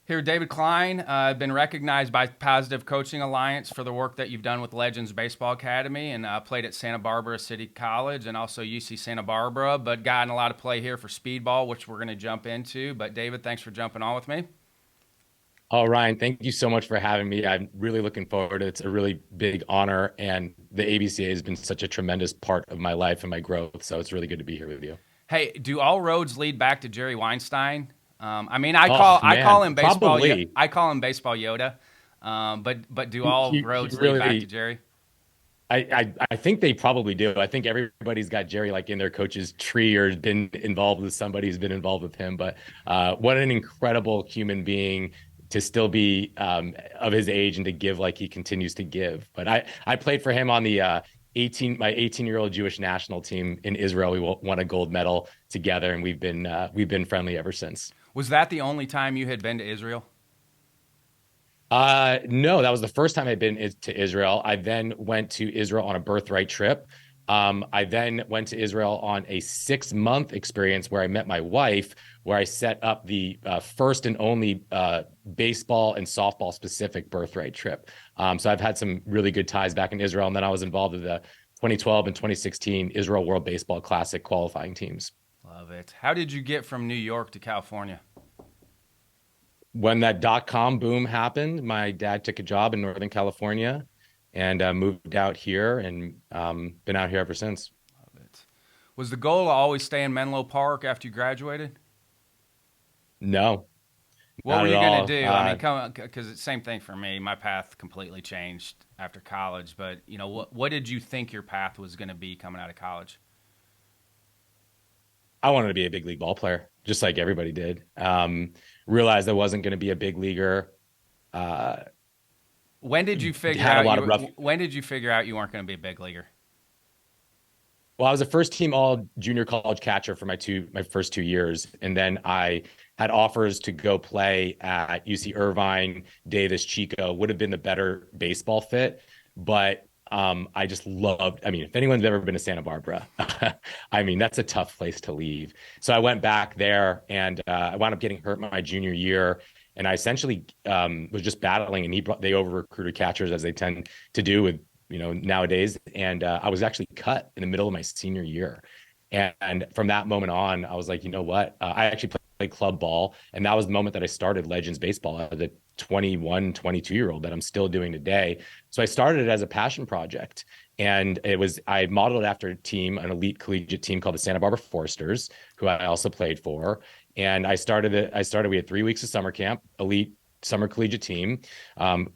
Here, David Klein. I've been recognized by Positive Coaching Alliance for the work that you've done with Legends Baseball Academy, and played at Santa Barbara City College and also UC Santa Barbara, but gotten a lot of play here for speedball, which we're going to jump into. But David, thanks for jumping on with me. Oh, Ryan, thank you so much for having me. I'm really looking forward. It's a really big honor, and the ABCA has been such a tremendous part of my life and my growth. So it's really good to be here with you. Hey, do all roads lead back to Jerry Weinstein? Oh I call man, him baseball. probably. I call him baseball Yoda. But do all He roads lead back to really. Jerry? I think they probably do. I think everybody's got Jerry like in their coach's tree or been involved with somebody who's been involved with him. But what an incredible human being to still be of his age and to give like he continues to give. But I played for him on the 18-year-old Jewish national team in Israel. We won a gold medal together, and we've been friendly ever since. Was that the only time you had been to Israel? No, that was the first time I'd been to Israel. I then went to Israel on a birthright trip. I then went to Israel on a 6-month experience where I met my wife, where I set up the first and only baseball and softball specific birthright trip. So I've had some really good ties back in Israel. And then I was involved with the 2012 and 2016 Israel World Baseball Classic qualifying teams. Love it. How did you get from New York to California? When that dot-com boom happened, my dad took a job in Northern California and moved out here and been out here ever since. Love it. Was the goal to always stay in Menlo Park after you graduated? No, What not were at you going to all. do? I mean, come because it's the same thing for me. My path completely changed after college. But what did you think your path was going to be coming out of college? I wanted to be a big league ball player, just like everybody did. Realized I wasn't going to be a big leaguer. Uh, When did you figure had a out lot of you? rough. When did you figure out you weren't going to be a big leaguer? Well, I was a first team all junior college catcher for my first 2 years, and then I had offers to go play at UC Irvine, Davis, Chico. Would have been the better baseball fit, but I just loved. I mean, if anyone's ever been to Santa Barbara, I mean that's a tough place to leave. So I went back there, and I wound up getting hurt my junior year, and I essentially was just battling. And they over recruited catchers as they tend to do with nowadays. And I was actually cut in the middle of my senior year. And from that moment on, I was like, you know what? I actually played club ball. And that was the moment that I started Legends Baseball as a 21, 22-year-old that I'm still doing today. So I started it as a passion project. And I modeled it after a team, an elite collegiate team called the Santa Barbara Foresters, who I also played for. And we had 3 weeks of summer camp, elite summer collegiate team,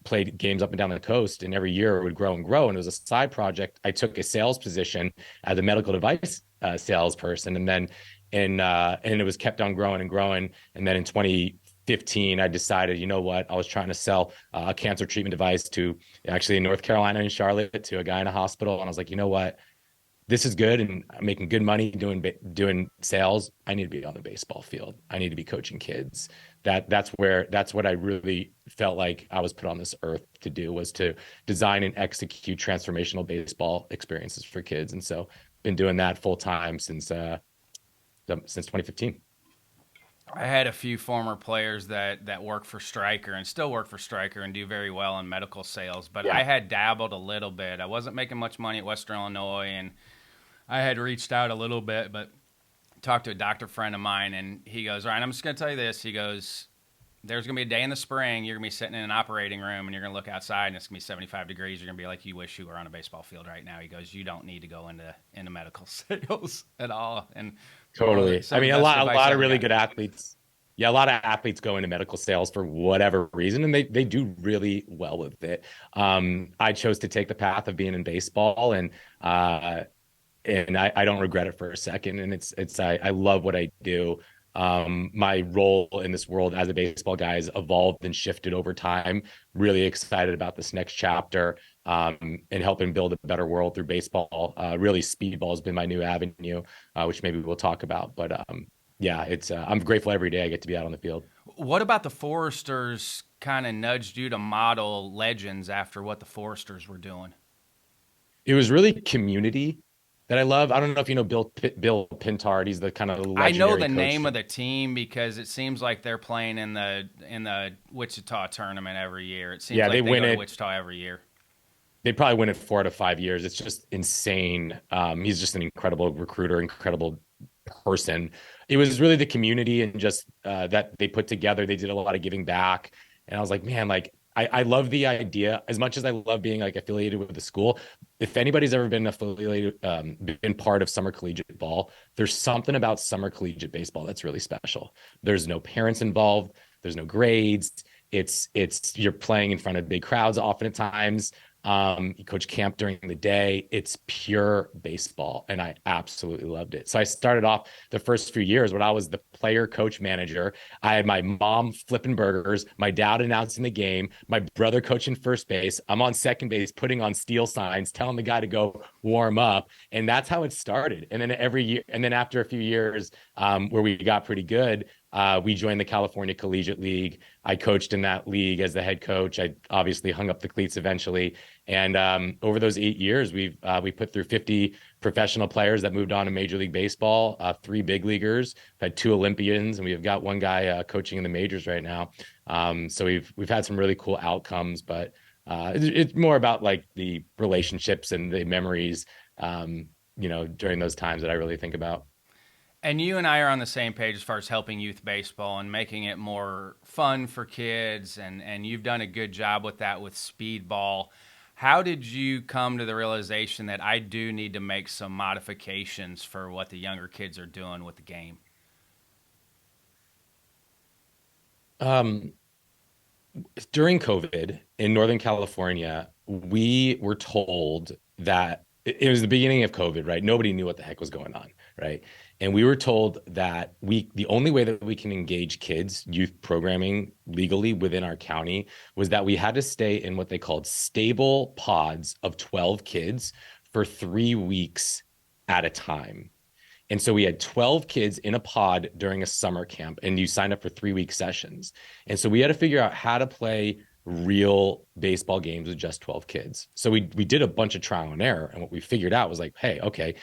played games up and down the coast, and every year it would grow and grow. And it was a side project. I took a sales position as a medical device salesperson, and then and it was kept on growing and growing. And then in 2015, I decided, you know what? I was trying to sell a cancer treatment device to actually in North Carolina in Charlotte to a guy in a hospital, and I was like, you know what? This is good and I'm making good money doing sales. I need to be on the baseball field. I need to be coaching kids. That's what I really felt like I was put on this earth to do, was to design and execute transformational baseball experiences for kids. And so been doing that full time since 2015. I had a few former players that work for Stryker and still work for Stryker and do very well in medical sales, but Yeah. I had dabbled a little bit. I wasn't making much money at Western Illinois, and I had reached out a little bit, but talked to a doctor friend of mine, and he goes, "All right, I'm just going to tell you this." He goes, "There's going to be a day in the spring. You're going to be sitting in an operating room, and you're going to look outside, and it's going to be 75 degrees. You're going to be like, you wish you were on a baseball field right now." He goes, "You don't need to go into medical sales at all." And Totally. some I of the mean, best a advice I lot of ever really got. good athletes. Yeah, a lot of athletes go into medical sales for whatever reason, and they do really well with it. I chose to take the path of being in baseball, and I don't regret it for a second. And I love what I do. My role in this world as a baseball guy has evolved and shifted over time. Really excited about this next chapter, and helping build a better world through baseball. Really, speedball has been my new avenue, which maybe we'll talk about. But yeah, I'm grateful every day I get to be out on the field. What about the Foresters kind of nudged you to model Legends after what the Foresters were doing? It was really community. that I love. I don't know if you know Bill Pintard. He's the kind of I know legendary the coach. name of the team because it seems like they're playing in the Wichita tournament every year. It seems Yeah, they like they win go to it. Wichita every year. They probably win it 4 to 5 years. It's just insane. He's just an incredible recruiter, incredible person. It was really the community and just that they put together. They did a lot of giving back, and I was like, man, like I love the idea as much as I love being like affiliated with the school. If anybody's ever been affiliated, been part of summer collegiate ball, there's something about summer collegiate baseball that's really special. There's no parents involved. There's no grades. It's you're playing in front of big crowds often at times. You coach camp during the day. It's pure baseball, and I absolutely loved it. So I started off the first few years when I was the player, coach, manager. I had my mom flipping burgers, my dad announcing the game, my brother coaching first base. I'm on second base, putting on steel signs, telling the guy to go warm up, and that's how it started. And then every year, and then after a few years, where we got pretty good, we joined the California Collegiate League. I coached in that league as the head coach. I obviously hung up the cleats eventually. And over those 8 years, we put through 50 professional players that moved on to Major League Baseball, three big leaguers, had two Olympians, and we've got one guy coaching in the majors right now. So we've had some really cool outcomes, but it's more about like the relationships and the memories, during those times that I really think about. And you and I are on the same page as far as helping youth baseball and making it more fun for kids. And you've done a good job with that with speedball. How did you come to the realization that I do need to make some modifications for what the younger kids are doing with the game? Um, During COVID in Northern California, we were told that it was the beginning of COVID, right? Nobody knew what the heck was going on, right? And we were told that the only way that we can engage kids youth programming legally within our county was that we had to stay in what they called stable pods of 12 kids for 3 weeks at a time. And so we had 12 kids in a pod during a summer camp, and you signed up for 3 week sessions. And so we had to figure out how to play real baseball games with just 12 kids. So we did a bunch of trial and error. And what we figured out was like, hey, okay,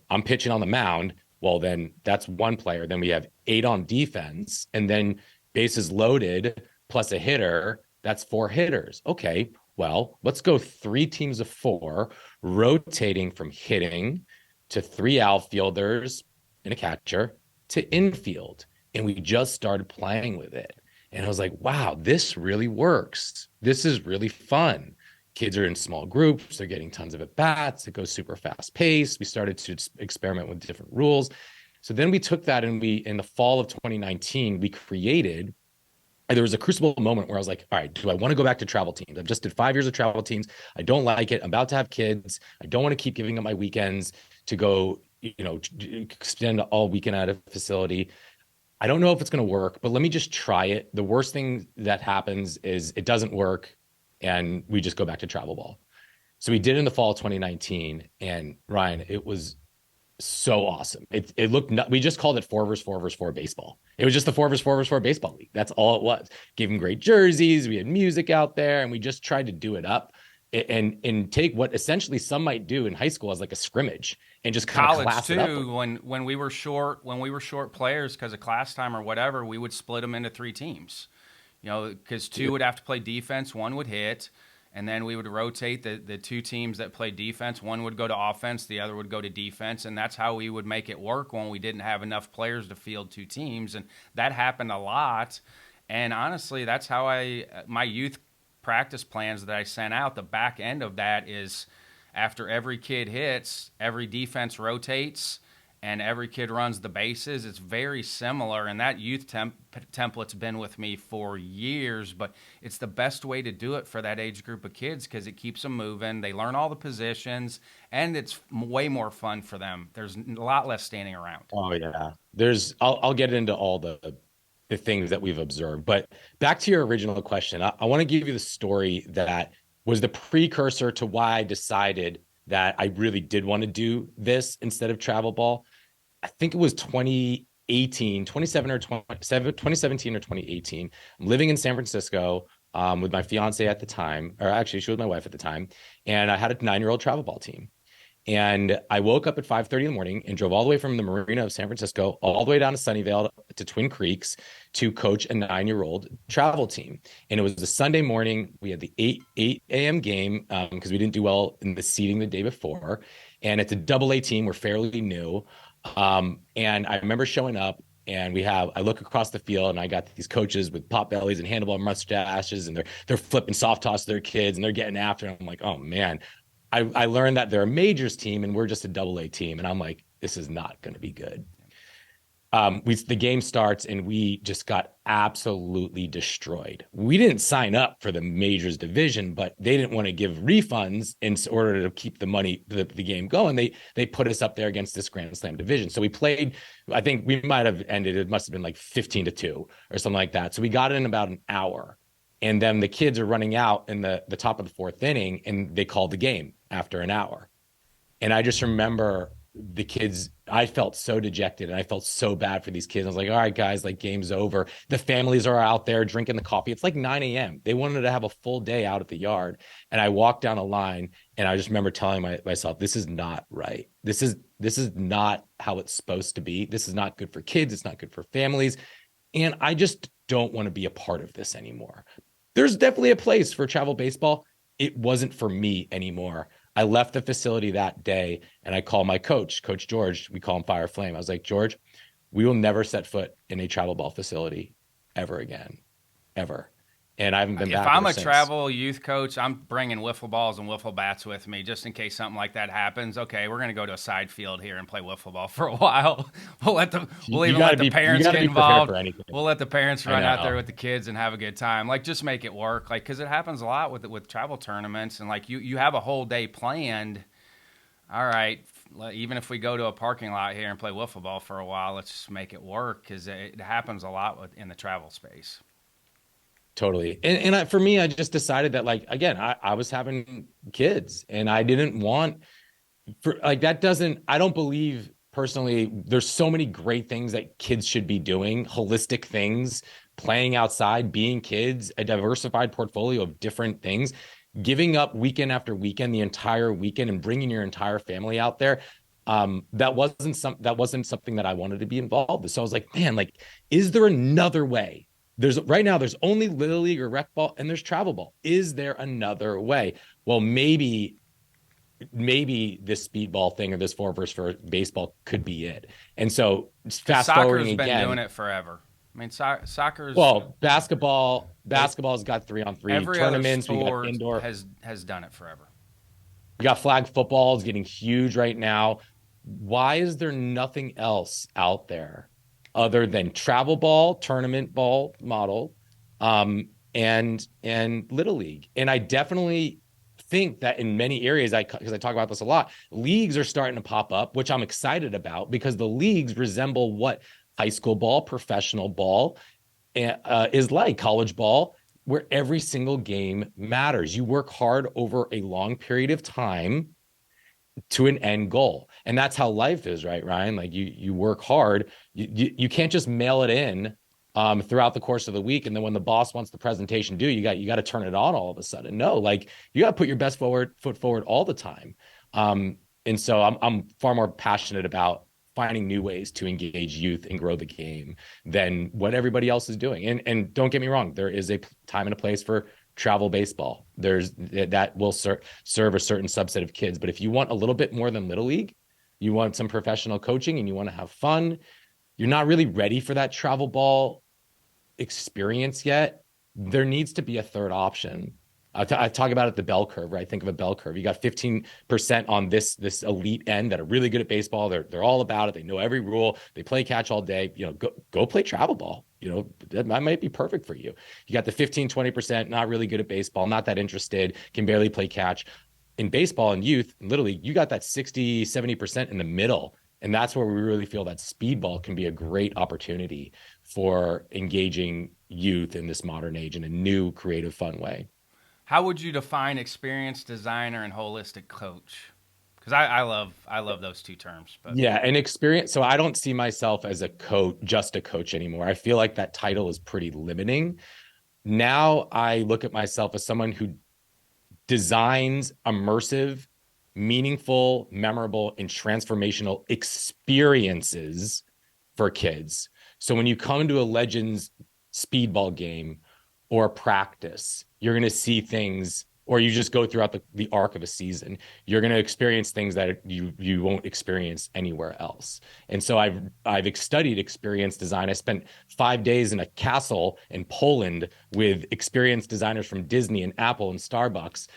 I'm pitching on the mound. Well, then that's one player. Then we have 8 on defense, and then bases loaded plus a hitter. That's 4 hitters. Okay, well, let's go 3 teams of 4, rotating from hitting to 3 outfielders and a catcher to infield. And we just started playing with it. And I was like, wow, this really works. This is really fun. Kids are in small groups. They're getting tons of at bats. It goes super fast paced. We started to experiment with different rules. So then we took that and in the fall of 2019, we created there was a crucible moment where I was like, all right, do I want to go back to travel teams? I've just did 5 years of travel teams. I don't like it. I'm about to have kids. I don't want to keep giving up my weekends to go, spend all weekend at a facility. I don't know if it's going to work, but let me just try it. The worst thing that happens is it doesn't work and we just go back to travel ball. So we did in the fall of 2019. And Ryan, it was so awesome. It looked, we just called it 4 versus 4 versus 4 baseball. It was just the 4 versus 4 versus 4 baseball league. That's all it was. Gave them great jerseys. We had music out there, and we just tried to do it up and take what essentially some might do in high school as like a scrimmage and just kind of College class it up. too. When we were short players because of class time or whatever, we would split them into 3 teams. Because 2 would have to play defense, 1 would hit, and then we would rotate the 2 teams that played defense. 1 would go to offense, the other would go to defense, and that's how we would make it work when we didn't have enough players to field 2 teams, and that happened a lot. And honestly, that's how my youth practice plans that I sent out. The back end of that is after every kid hits, every defense rotates, and every kid runs the bases. It's very similar, and that youth template's been with me for years, but it's the best way to do it for that age group of kids because it keeps them moving. They learn all the positions, and it's way more fun for them. There's a lot less standing around. Oh yeah. I'll get into all the things that we've observed. But back to your original question, I want to give you the story that was the precursor to why I decided that I really did want to do this instead of travel ball. I think it was 2018, 27 or 2017 or 2018. I'm living in San Francisco with my fiance at the time, or actually she was my wife at the time. And I had a 9-year-old travel ball team. And I woke up at 5:30 in the morning and drove all the way from the marina of San Francisco all the way down to Sunnyvale to Twin Creeks to coach a 9-year-old travel team. And it was a Sunday morning. We had the 8 a.m. game because we didn't do well in the seeding the day before. And it's a AA team. We're fairly new. And I remember showing up and I look across the field and I got these coaches with pot bellies and handlebar mustaches and they're flipping soft toss to their kids and they're getting after it. I'm like, oh man, I learned that they're a majors team and we're just a AA team. And I'm like, this is not going to be good. The game starts and we just got absolutely destroyed. We didn't sign up for the majors division, but they didn't want to give refunds in order to keep the game going. They put us up there against this Grand Slam division. So we played, I think we might have ended, it must have been like 15-2 or something like that. So we got it in about an hour. And then the kids are running out in the top of the fourth inning and they called the game after an hour. And I just remember the kids, I felt so dejected and I felt so bad for these kids. I was like, all right, guys, like game's over. The families are out there drinking the coffee. It's like 9 a.m. They wanted to have a full day out at the yard. And I walked down a line and I just remember telling myself, this is not right. This is not how it's supposed to be. This is not good for kids. It's not good for families. And I just don't want to be a part of this anymore. There's definitely a place for travel baseball. It wasn't for me anymore. I left the facility that day and I called my coach, Coach George. We call him Fire Flame. I was like, George, we will never set foot in a travel ball facility ever again, ever. And I haven't been back. If I'm ever a since. travel youth coach, I'm bringing wiffle balls and wiffle bats with me just in case something like that happens. Okay, we're going to go to a side field here and play wiffle ball for a while. We'll even let the parents get involved. We'll let the parents run out there with the kids and have a good time. Like, just make it work. Like, because it happens a lot with travel tournaments, and like you have a whole day planned. All right, even if we go to a parking lot here and play wiffle ball for a while, let's just make it work because it happens a lot in the travel space. Totally. For me, I just decided that, like, again, I was having kids and I didn't want I don't believe personally, there's so many great things that kids should be doing, holistic things, playing outside, being kids, a diversified portfolio of different things, giving up weekend after weekend, the entire weekend and bringing your entire family out there. That wasn't something that I wanted to be involved with. So I was like, man, like, is there another way? There's only Little League or rec ball and there's travel ball. Is there another way? Well, maybe this speedball thing or this 4-versus-4 baseball could be it. And so fast forwarding again, been doing it forever. I mean, soccer's basketball's got 3-on-3 tournaments. We got indoor has done it forever. We got flag football is getting huge right now. Why is there nothing else out there other than travel ball, tournament ball model, and Little League? And I definitely think that in many areas, because I talk about this a lot, leagues are starting to pop up, which I'm excited about because the leagues resemble what high school ball, professional ball is like, college ball, where every single game matters. You work hard over a long period of time to an end goal. And that's how life is, right, Ryan? Like you work hard. You can't just mail it in throughout the course of the week. And then when the boss wants the presentation due, you got to turn it on all of a sudden. No, like you got to put your best foot forward all the time. And so I'm far more passionate about finding new ways to engage youth and grow the game than what everybody else is doing. And don't get me wrong, there is a time and a place for travel baseball. That will serve a certain subset of kids. But if you want a little bit more than Little League, you want some professional coaching and you want to have fun, you're not really ready for that travel ball experience yet, there needs to be a third option. I talk about it, the bell curve, right? Think of a bell curve. You got 15% on this elite end that are really good at baseball. They're all about it. They know every rule. They play catch all day. Go play travel ball. That might be perfect for you. You got the 15-20% not really good at baseball, not that interested, can barely play catch. In baseball and youth, literally, you got that 60-70% in the middle. And that's where we really feel that speedball can be a great opportunity for engaging youth in this modern age in a new, creative, fun way. How would you define experienced designer and holistic coach? Because I love those two terms. But yeah, and experience. So I don't see myself as just a coach anymore. I feel like that title is pretty limiting. Now I look at myself as someone who designs immersive meaningful, memorable, and transformational experiences for kids. So when you come to a Legends speedball game or practice, you're going to see things, or you just go throughout the arc of a season, you're going to experience things that you won't experience anywhere else. And so I've studied experience design. I spent 5 days in a castle in Poland with experience designers from Disney and Apple and Starbucks,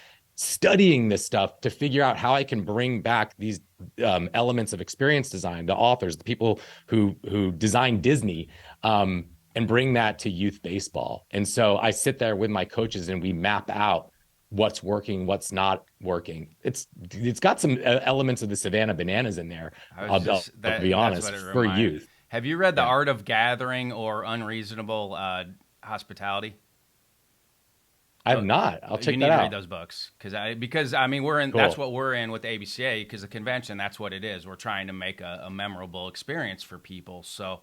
studying this stuff to figure out how I can bring back these elements of experience design, the authors, the people who designed Disney, and bring that to youth baseball. And so I sit there with my coaches and we map out what's working, what's not working. It's got some elements of the Savannah Bananas in there. I'll be honest, for youth. Have you read The Art of Gathering or Unreasonable Hospitality? I have not. I'll check that out. You need to read those books because I mean we're in. Cool. That's what we're in with the ABCA because the convention. That's what it is. We're trying to make a memorable experience for people. So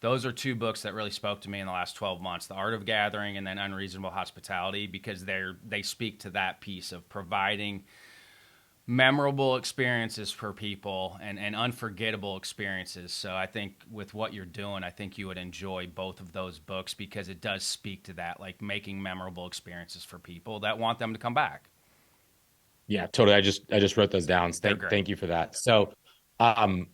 those are two books that really spoke to me in the last 12 months: The Art of Gathering and then Unreasonable Hospitality, because they speak to that piece of providing memorable experiences for people and unforgettable experiences. So I think with what you're doing, I think you would enjoy both of those books because it does speak to that, like making memorable experiences for people that want them to come back. Yeah, totally. I just wrote those down. Thank you for that. So, and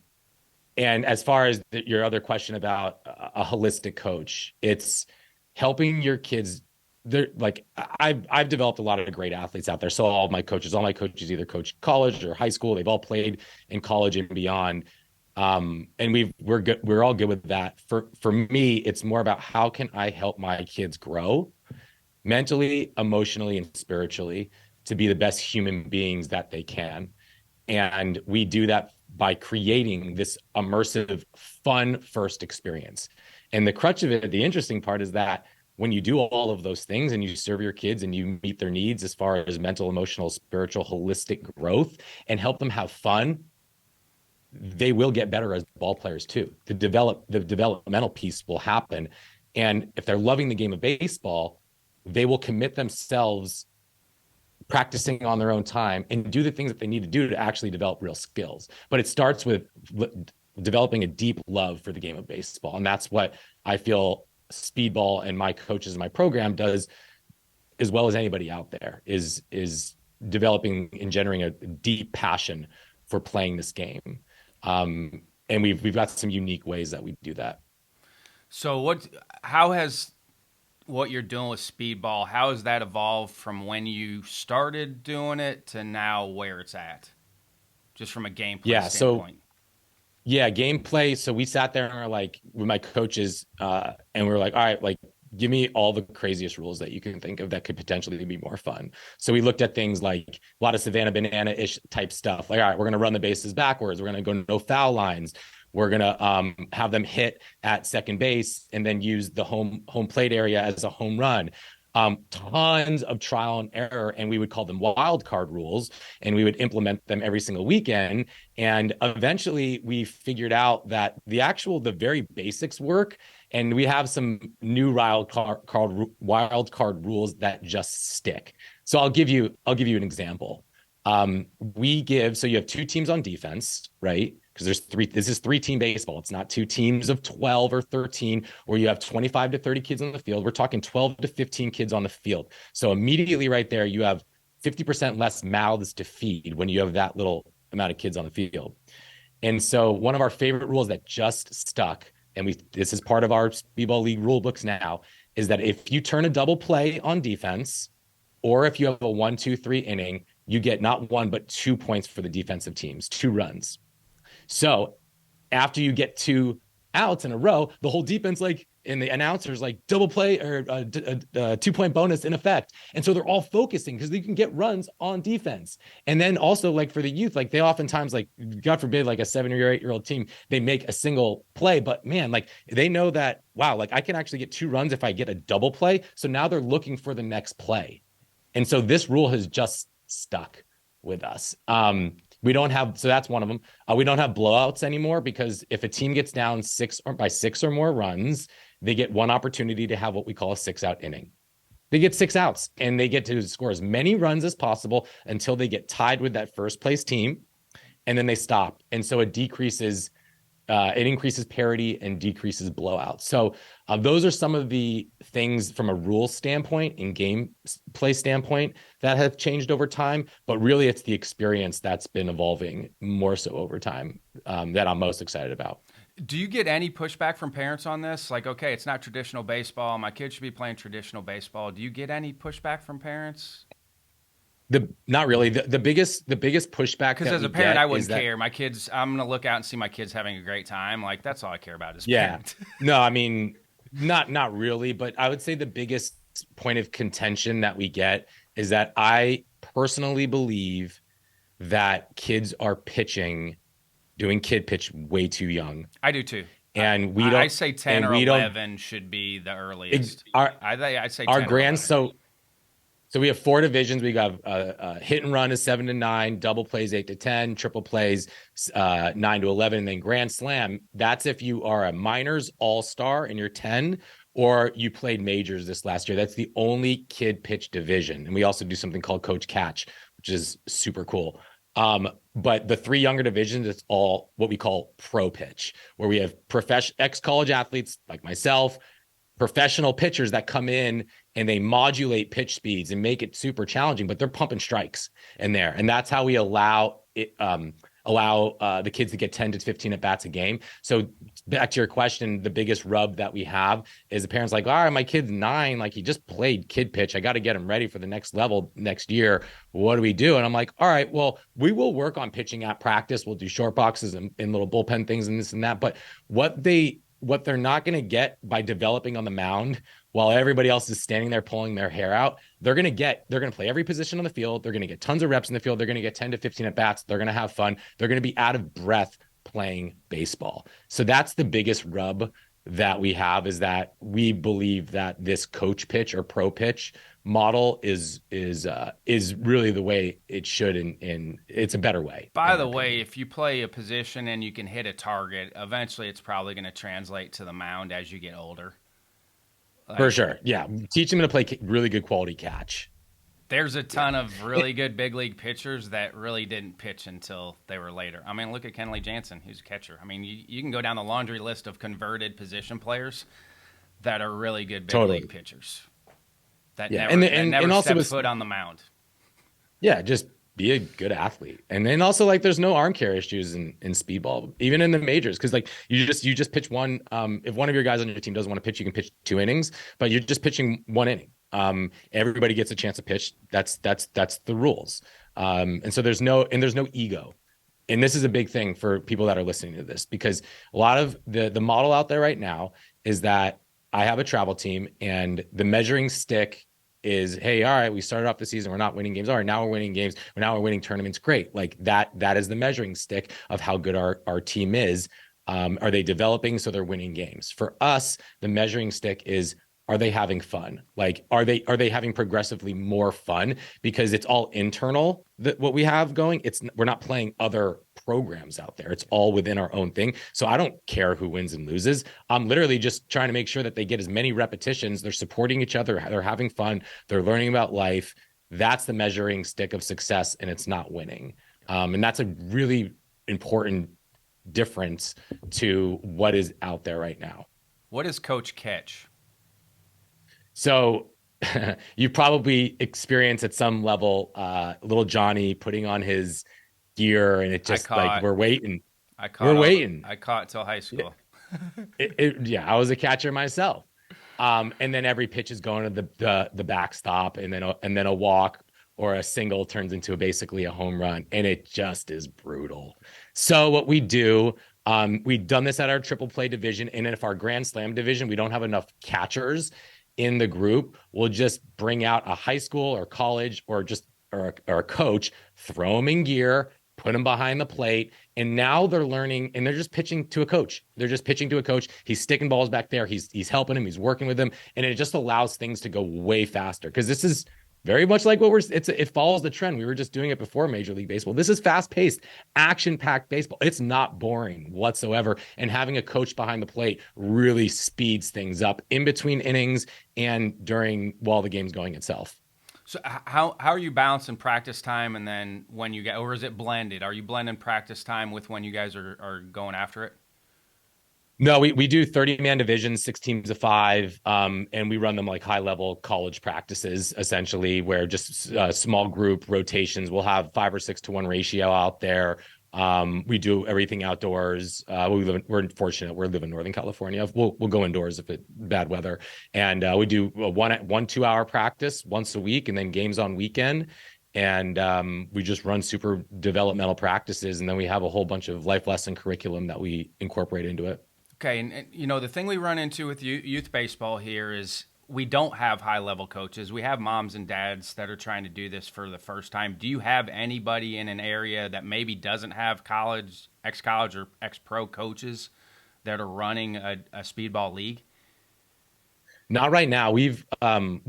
as far as your other question about a holistic coach, it's helping your kids. They're like I've developed a lot of great athletes out there. So all my coaches either coach college or high school. They've all played in college and beyond. And we're good. We're all good with that. For me, it's more about how can I help my kids grow mentally, emotionally, and spiritually to be the best human beings that they can. And we do that by creating this immersive, fun first experience. And the crutch of it, the interesting part is that when you do all of those things and you serve your kids and you meet their needs as far as mental, emotional, spiritual, holistic growth and help them have fun, they will get better as ball players too. The developmental piece will happen. And if they're loving the game of baseball, they will commit themselves practicing on their own time and do the things that they need to do to actually develop real skills. But it starts with developing a deep love for the game of baseball. And that's what I feel speedball and my coaches and my program does as well as anybody out there is developing and generating a deep passion for playing this game. And we've got some unique ways that we do that. So how has what you're doing with speedball, how has that evolved from when you started doing it to now where it's at? Just from a gameplay standpoint. Gameplay. So we sat there and we're like, with my coaches, and we were like, all right, like, give me all the craziest rules that you can think of that could potentially be more fun. So we looked at things like a lot of Savannah Banana-ish type stuff. Like, all right, we're going to run the bases backwards. We're going to go no foul lines. We're going to have them hit at second base and then use the home plate area as a home run. Tons of trial and error, and we would call them wild card rules, and we would implement them every single weekend. And eventually we figured out that the very basics work, and we have some new wild card rules that just stick. So I'll give you an example. So you have two teams on defense, right? Because this is 3-team baseball. It's not two teams of 12 or 13 where you have 25 to 30 kids on the field. We're talking 12 to 15 kids on the field. So immediately right there, you have 50% less mouths to feed when you have that little amount of kids on the field. And so one of our favorite rules that just stuck, and this is part of our Speedball League rule books now, is that if you turn a double play on defense, or if you have a 1-2-3 inning, you get not 1, but 2 points for the defensive teams, 2 runs. So after you get 2 outs in a row, the whole defense, like, and the announcers like double play or a 2-point bonus in effect. And so they're all focusing because they can get runs on defense. And then also, like, for the youth, like, they oftentimes, like, God forbid, like a 7 or 8-year-old team, they make a single play, but man, like, they know that, wow, like, I can actually get 2 runs if I get a double play. So now they're looking for the next play. And so this rule has just stuck with us. So that's one of them. We don't have blowouts anymore because if a team gets down 6 or more runs, they get one opportunity to have what we call a 6-out inning. They get 6 outs and they get to score as many runs as possible until they get tied with that first place team, and then they stop. And so it increases parity and decreases blowouts. So those are some of the things from a rule standpoint and game play standpoint that have changed over time. But really, it's the experience that's been evolving more so over time that I'm most excited about. Do you get any pushback from parents on this? Like, okay, it's not traditional baseball. My kid should be playing traditional baseball. Do you get any pushback from parents? Not really. The biggest pushback Because that as we a parent, get I is wouldn't that care. My kids, I'm gonna look out and see my kids having a great time. Like that's all I care about as a yeah. parent. No, I mean not really, but I would say the biggest point of contention that we get is that I personally believe that kids are doing kid pitch way too young. I do too. And we I don't say 10 and or we don't 11 should be the it, earliest. our I say our 10 or grand 11. so we have 4 divisions. We got hit and run is 7 to 9, double plays 8 to 10, triple plays 9 to 11, and then grand slam. That's if you are a minors all-star and you're 10, or you played majors this last year. That's the only kid pitch division. And we also do something called coach catch, which is super cool. But the 3 younger divisions, it's all what we call pro pitch, where we have ex-college athletes like myself, professional pitchers that come in and they modulate pitch speeds and make it super challenging, but they're pumping strikes in there. And that's how we allow the kids to get 10 to 15 at bats a game. So back to your question, the biggest rub that we have is the parents like, all right, my kid's 9, like he just played kid pitch. I got to get him ready for the next level next year. What do we do? And I'm like, all right, well, we will work on pitching at practice. We'll do short boxes and little bullpen things and this and that. But what they're not going to get by developing on the mound while everybody else is standing there pulling their hair out, they're going to play every position on the field. They're going to get tons of reps in the field. They're going to get 10 to 15 at bats. They're going to have fun. They're going to be out of breath playing baseball. So that's the biggest rub that we have, is that we believe that this coach pitch or pro pitch model is really the way it should, and it's a better way. By the way, if you play a position and you can hit a target, eventually it's probably going to translate to the mound as you get older. For sure. Yeah. Teach them to play really good quality catch. There's a ton of really good big league pitchers that really didn't pitch until they were later. I mean, look at Kenley Jansen, who's a catcher. I mean, you can go down the laundry list of converted position players that are really good big league pitchers that never also stepped foot on the mound. Yeah, just be a good athlete. And then also, like, there's no arm care issues in speedball, even in the majors, because like you just pitch one. If one of your guys on your team doesn't want to pitch, you can pitch 2 innings, but you're just pitching 1 inning. Everybody gets a chance to pitch. That's the rules. And so there's no ego. And this is a big thing for people that are listening to this, because a lot of the model out there right now is that I have a travel team and the measuring stick is, hey, all right, we started off the season, we're not winning games. All right, now we're winning games. Now we're winning tournaments. Great. Like that is the measuring stick of how good our team is. Are they developing so they're winning games? For us, the measuring stick is, are they having fun? Like, are they having progressively more fun? Because it's all internal, what we have going. We're not playing other programs out there. It's all within our own thing. So I don't care who wins and loses. I'm literally just trying to make sure that they get as many repetitions. They're supporting each other. They're having fun. They're learning about life. That's the measuring stick of success, and it's not winning. And that's a really important difference to what is out there right now. What is Coach Catch? So you probably experience at some level little Johnny putting on his gear, and it just like we're waiting. We're waiting. I caught till high school. Yeah, I was a catcher myself. And then every pitch is going to the backstop, and then a walk or a single turns into basically a home run, and it just is brutal. So what we do, we've done this at our triple play division, and if our grand slam division, we don't have enough catchers in the group, we'll just bring out a high school or college or a coach, throw them in gear, put them behind the plate, and now they're learning, and they're just pitching to a coach. He's sticking balls back there. He's helping him. He's working with them, and it just allows things to go way faster, because this is very much like it follows the trend. We were just doing it before Major League Baseball. This is fast-paced, action-packed baseball. It's not boring whatsoever. And having a coach behind the plate really speeds things up in between innings and during while the game's going itself. So how are you balancing practice time and then when you get, or is it blended? Are you blending practice time with when you guys are going after it? No, we do 30-man divisions, 6 teams of five, and we run them like high-level college practices, essentially, where just small group rotations. We'll have 5 or 6 to 1 ratio out there. We do everything outdoors. We're fortunate. We live in Northern California. We'll go indoors if it's bad weather, and we do a 1 2 hour practice once a week, and then games on weekend. And we just run super developmental practices, and then we have a whole bunch of life lesson curriculum that we incorporate into it. Okay, and you know the thing we run into with youth baseball here is we don't have high level coaches. We have moms and dads that are trying to do this for the first time. Do you have anybody in an area that maybe doesn't have ex college or ex pro coaches that are running a speedball league? Not right now. I'm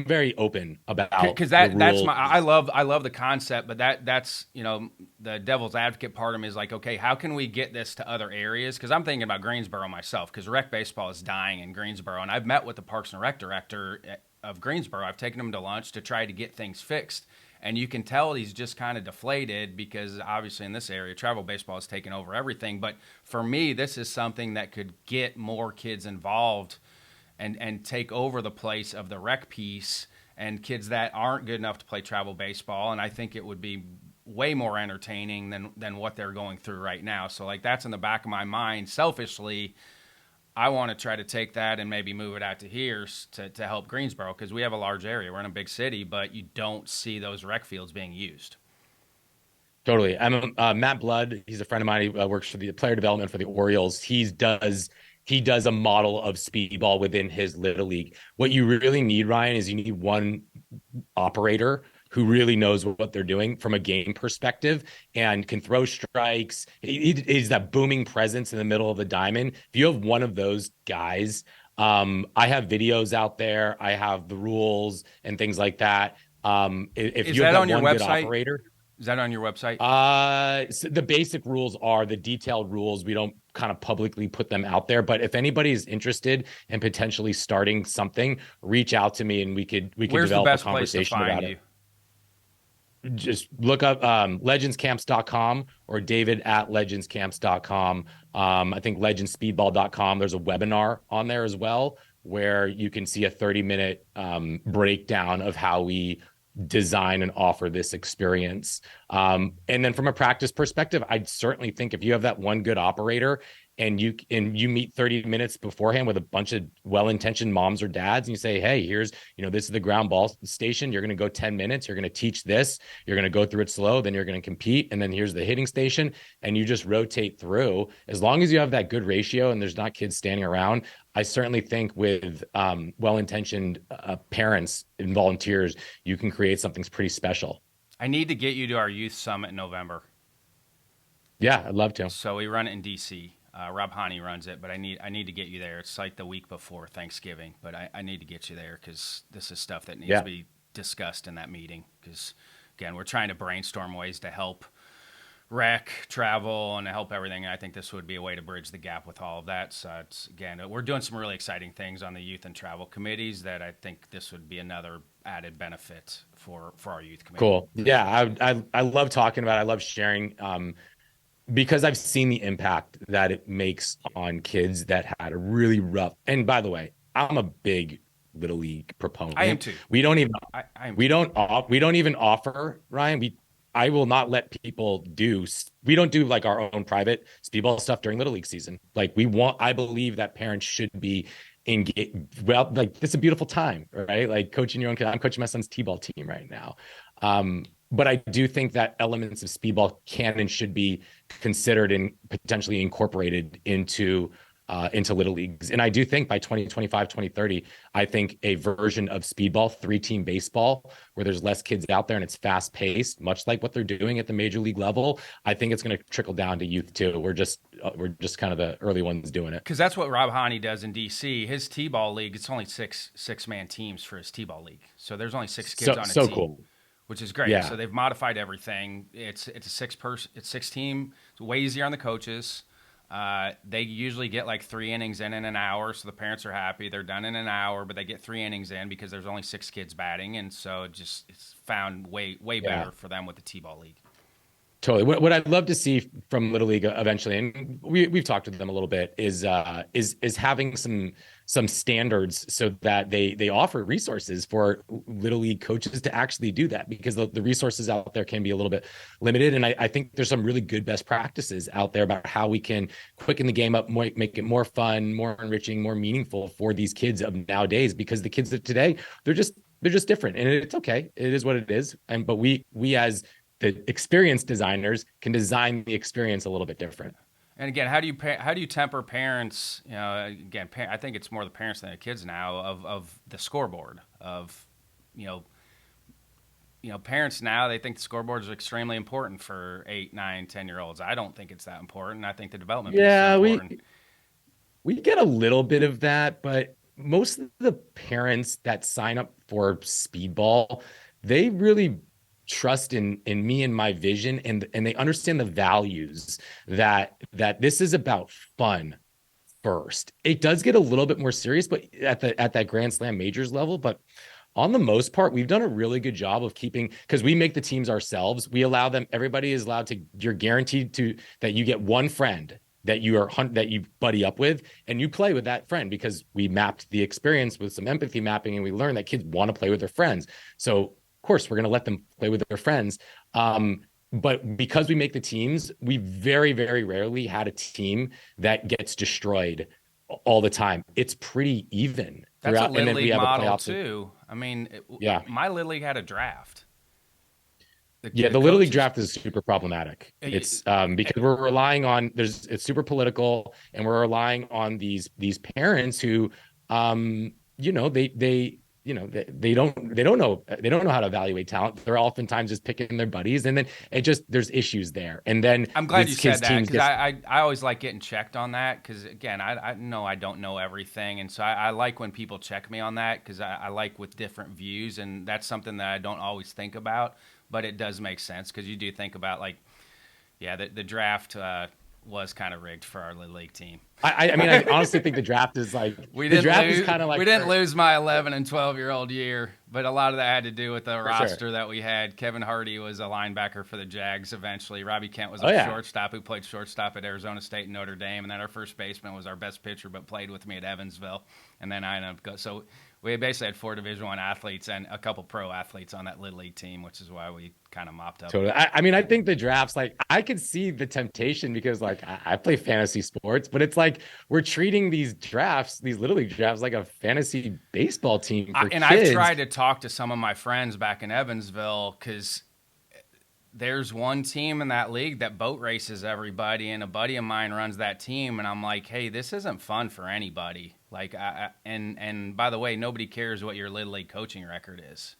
very open about Because the that's my rules. I love the concept, but that's the devil's advocate part of me is like, okay, how can we get this to other areas? Because I'm thinking about Greensboro myself, because rec baseball is dying in Greensboro, and I've met with the Parks and Rec director of Greensboro. I've taken him to lunch to try to get things fixed, and you can tell he's just kind of deflated because obviously in this area, travel baseball has taken over everything. But for me, this is something that could get more kids involved and take over the place of the rec piece and kids that aren't good enough to play travel baseball. And I think it would be way more entertaining than what they're going through right now. So like that's in the back of my mind. Selfishly, I want to try to take that and maybe move it out to here to help Greensboro because we have a large area. We're in a big city, but you don't see those rec fields being used. Totally. I'm Matt Blood. He's a friend of mine. He works for the player development for the Orioles. He does a model of speedball within his little league. What you really need, Ryan, is you need one operator who really knows what they're doing from a game perspective and can throw strikes. He's that booming presence in the middle of the diamond. If you have one of those guys, I have videos out there. I have the rules and things like that. If Is you have that that on your one good website? operator, Is that on your website? so the basic rules are the detailed rules. We don't kind of publicly put them out there, but if anybody is interested in potentially starting something, reach out to me and we could Where's the develop a best place to conversation find about you? it. Just look up legendscamps.com or David at legendscamps.com. I think legendspeedball.com. There's a webinar on there as well where you can see a 30-minute breakdown of how we design and offer this experience. And then from a practice perspective, I'd certainly think if you have that one good operator and you meet 30 minutes beforehand with a bunch of well-intentioned moms or dads and you say, hey, here's, this is the ground ball station. You're going to go 10 minutes. You're going to teach this. You're going to go through it slow. Then you're going to compete. And then here's the hitting station. And you just rotate through. As long as you have that good ratio and there's not kids standing around, I certainly think with well-intentioned parents and volunteers, you can create something pretty special. I need to get you to our youth summit in November. Yeah, I'd love to. So we run it in DC. Rob Haney runs it, but I need to get you there. It's like the week before Thanksgiving, but I need to get you there because this is stuff that needs Yeah. to be discussed in that meeting. Because again, we're trying to brainstorm ways to help rec, travel, and help everything. And I think this would be a way to bridge the gap with all of that. So it's, again, we're doing some really exciting things on the youth and travel committees that I think this would be another added benefit for our youth committee. Cool. Yeah, I love talking about it. I love sharing. Because I've seen the impact that it makes on kids that had a really rough. And by the way, I'm a big little league I am proponent. too. We don't even I am we too. don't even offer, Ryan. I will not let people do. We don't do like our own private speedball stuff during little league season. Like I believe that parents should be engaged. Well, like it's a beautiful time, right? Like coaching your own kid. I'm coaching my son's t-ball team right now. But I do think that elements of speedball can and should be considered and potentially incorporated into into little leagues. And I do think by 2025, 2030, I think a version of speedball, 3-team baseball, where there's less kids out there and it's fast paced, much like what they're doing at the major league level. I think it's going to trickle down to youth too. We're just kind of the early ones doing it. Because that's what Rob Haney does in DC. His T-ball league, it's only six-man teams for his T-ball league. So there's only six kids on a So team, cool. which is great. Yeah. So they've modified everything. It's a six team. It's way easier on the coaches. They usually get like 3 innings in an hour, so the parents are happy. They're done in an hour, but they get 3 innings in because there's only 6 kids batting, and so it's found way better for them with the T-ball league. Totally. What I'd love to see from Little League eventually, and we've talked to them a little bit, is having some standards so that they offer resources for Little League coaches to actually do that, because the resources out there can be a little bit limited. And I think there's some really good best practices out there about how we can quicken the game up, make it more fun, more enriching, more meaningful for these kids of nowadays, because the kids of today, they're just different, and it's okay. It is what it is. But we as the experienced designers can design the experience a little bit different. And again, how do you temper parents? You know, again, I think it's more the parents than the kids now of the scoreboard of, you know, parents now, they think the scoreboard is extremely important for 8, 9, 10-year-olds. I don't think it's that important. I think the development piece is important. We get a little bit of that, but most of the parents that sign up for speedball, they really trust in me and my vision, and they understand the values that this is about fun first. It does get a little bit more serious, but at that Grand Slam majors level, but on the most part, we've done a really good job of keeping, because we make the teams ourselves. We allow them, everybody is allowed to, you're guaranteed that you get one friend that you buddy up with, and you play with that friend, because we mapped the experience with some empathy mapping, and we learned that kids want to play with their friends. So of course, we're going to let them play with their friends. But because we make the teams, we very, very rarely had a team that gets destroyed all the time. It's pretty even. That's a Little League model too. I mean, my Little League had a draft. The Little League draft is super problematic. It's because we're relying on, it's super political, and we're relying on these parents who, they don't know how to evaluate talent. They're oftentimes just picking their buddies, and then there's issues there. And then I'm glad you said that, because I always like getting checked on that, because again, I know I don't know everything, and so I like when people check me on that, because I like with different views, and that's something that I don't always think about, but it does make sense, because you do think about the draft was kind of rigged for our Little League team. I mean, I honestly think the draft is like, we didn't lose my 11 and 12-year-old year, but a lot of that had to do with the roster that we had. Kevin Hardy was a linebacker for the Jags eventually. Robbie Kent was a shortstop who played shortstop at Arizona State and Notre Dame, and then our first baseman was our best pitcher but played with me at Evansville. And then I ended up so we basically had 4 Division I athletes and a couple pro athletes on that Little League team, which is why we kind of mopped up. Totally. I mean, I think the drafts, like, I could see the temptation, because like I play fantasy sports, but it's like we're treating these Little League drafts, like a fantasy baseball team for kids. I've tried to talk to some of my friends back in Evansville, because there's one team in that league that boat races everybody, and a buddy of mine runs that team, and I'm like, hey, this isn't fun for anybody. Like, and by the way, nobody cares what your Little League coaching record is.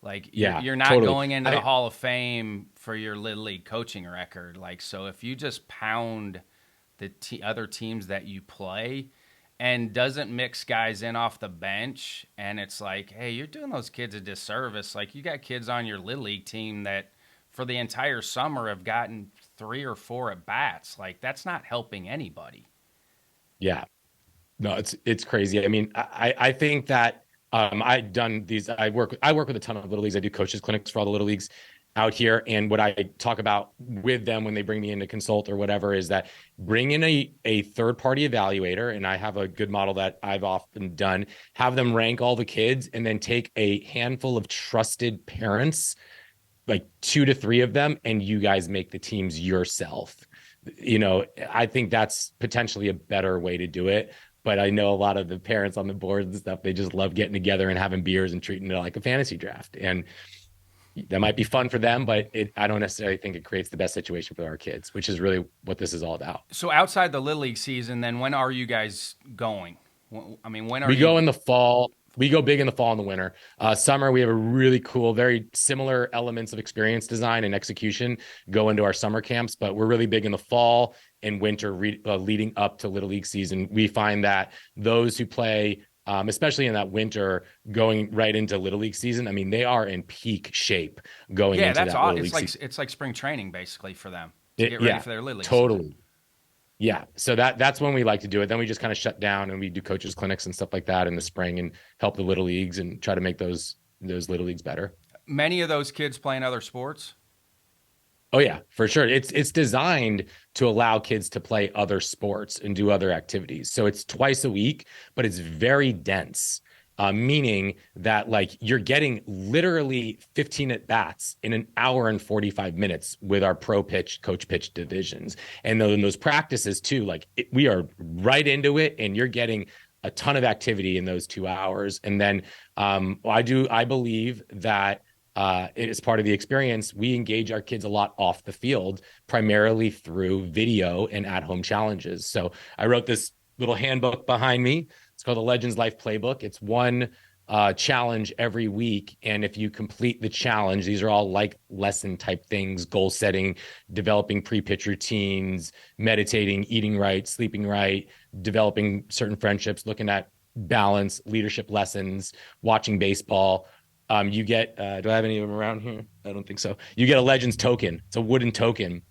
Like, you're not going into the Hall of Fame for your Little League coaching record. Like, so if you just pound the other teams that you play and doesn't mix guys in off the bench, and it's like, hey, you're doing those kids a disservice. Like, you got kids on your Little League team that for the entire summer have gotten 3 or 4 at bats. Like, that's not helping anybody. Yeah. No, it's crazy. I mean, I think that I've done these. I work with a ton of Little Leagues. I do coaches clinics for all the Little Leagues out here, and what I talk about with them when they bring me in to consult or whatever is that bring in a third party evaluator, and I have a good model that I've often done. Have them rank all the kids, and then take a handful of trusted parents, like 2 to 3 of them, and you guys make the teams yourself. I think that's potentially a better way to do it. But I know a lot of the parents on the boards and stuff, they just love getting together and having beers and treating it like a fantasy draft. And That might be fun for them, but I don't necessarily think it creates the best situation for our kids, which is really what this is all about. So outside the Little League season, then when are you guys going? I mean, when are We you? go in the fall. We go big in the fall and the winter. Summer, we have a really cool, very similar elements of experience design and execution go into our summer camps, but we're really big in the fall and winter leading up to Little League season. We find that those who play, especially in that winter, going right into Little League season, I mean, they are in peak shape going Yeah, into that's that all. Little League season. It's like spring training basically for them to get ready Yeah, for their Little League season. totally. Yeah. So that's when we like to do it. Then we just kind of shut down and we do coaches clinics and stuff like that in the spring and help the little leagues and try to make those little leagues better. Many of those kids playing other sports. Oh yeah, for sure. It's designed to allow kids to play other sports and do other activities. So it's twice a week, but it's very dense. Meaning that like you're getting literally 15 at bats in an hour and 45 minutes with our pro pitch, coach pitch divisions. And then those practices too, like we are right into it and you're getting a ton of activity in those 2 hours. And then I believe that it is part of the experience. We engage our kids a lot off the field, primarily through video and at-home challenges. So I wrote this little handbook behind me. It's called the Legends Life Playbook. It's one challenge every week. And if you complete the challenge, these are all like lesson type things, goal setting, developing pre-pitch routines, meditating, eating right, sleeping right, developing certain friendships, looking at balance, leadership lessons, watching baseball. You get, do I have any of them around here? I don't think so. You get a Legends token. It's a wooden token.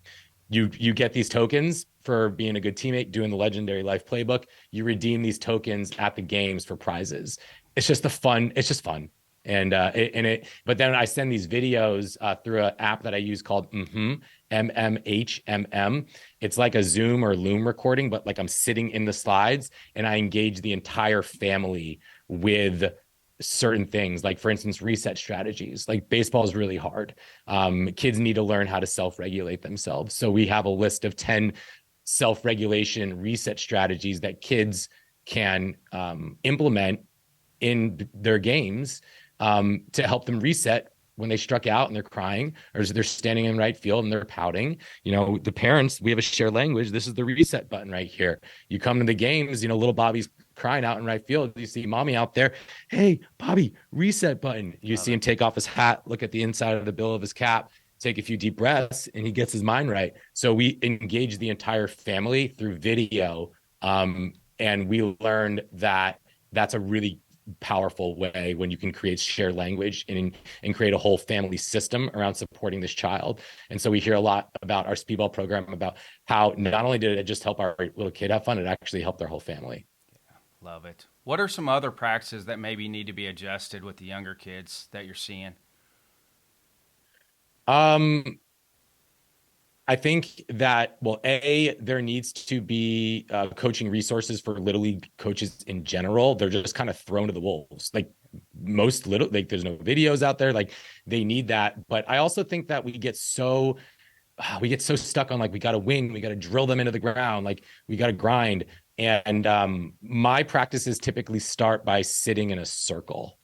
You get these tokens for being a good teammate, doing the Legendary Life Playbook. You redeem these tokens at the games for prizes. It's just fun. It's just fun. But then I send these videos through an app that I use called MMHMM. It's like a Zoom or Loom recording, but like I'm sitting in the slides and I engage the entire family with certain things, like for instance reset strategies. Like baseball is really hard. Kids need to learn how to self-regulate themselves, so we have a list of 10 self-regulation reset strategies that kids can implement in their games to help them reset when they struck out and they're crying, or they're standing in right field and they're pouting. The parents, we have a shared language. This is the reset button right here. You come to the games, little Bobby's crying out in right field. You see mommy out there. Hey, Bobby, reset button. You see him take off his hat, look at the inside of the bill of his cap, take a few deep breaths, and he gets his mind right. So we engage the entire family through video. And we learned that that's a really powerful way when you can create shared language and create a whole family system around supporting this child. And so we hear a lot about our speedball program, about how not only did it just help our little kid have fun, it actually helped their whole family. Love it. What are some other practices that maybe need to be adjusted with the younger kids that you're seeing? Um, I think that, well, there needs to be coaching resources for little league coaches in general. They're just kind of thrown to the wolves. Like there's no videos out there. Like they need that. But I also think that we get so stuck on like, we got to win, we got to drill them into the ground, like we got to grind. And my practices typically start by sitting in a circle,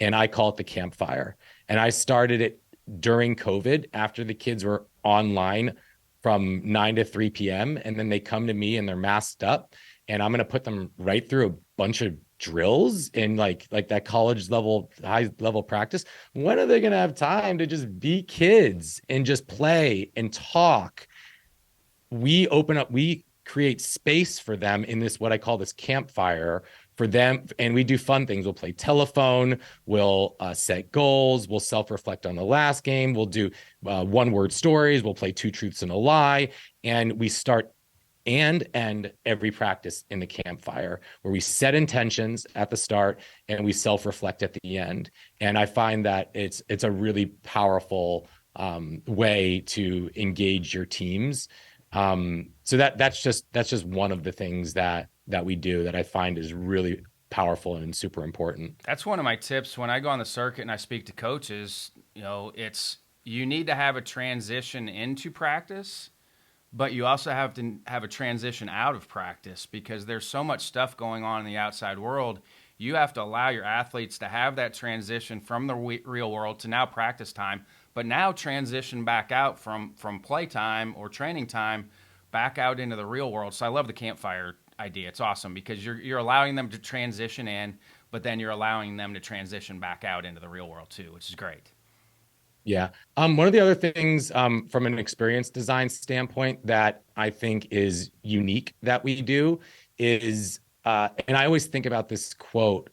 and I call it the campfire. And I started it during COVID after the kids were online from 9 to 3 p.m. And then they come to me and they're masked up, and I'm going to put them right through a bunch of drills in like that college level, high level practice. When are they going to have time to just be kids and just play and talk? We create space for them in this, what I call this campfire for them. And we do fun things. We'll play telephone, we'll set goals, we'll self-reflect on the last game, we'll do one-word stories, we'll play two truths and a lie. And we start and end every practice in the campfire, where we set intentions at the start and we self-reflect at the end. And I find that it's a really powerful way to engage your teams. So that's just one of the things that we do that I find is really powerful and super important. That's one of my tips when I go on the circuit and I speak to coaches. It's you need to have a transition into practice, but you also have to have a transition out of practice, because there's so much stuff going on in the outside world. You have to allow your athletes to have that transition from the real world to now practice time, but now transition back out from playtime or training time back out into the real world. So I love the campfire idea. It's awesome because you're allowing them to transition in, but then you're allowing them to transition back out into the real world too, which is great. Yeah. One of the other things from an experience design standpoint that I think is unique that we do is, and I always think about this quote,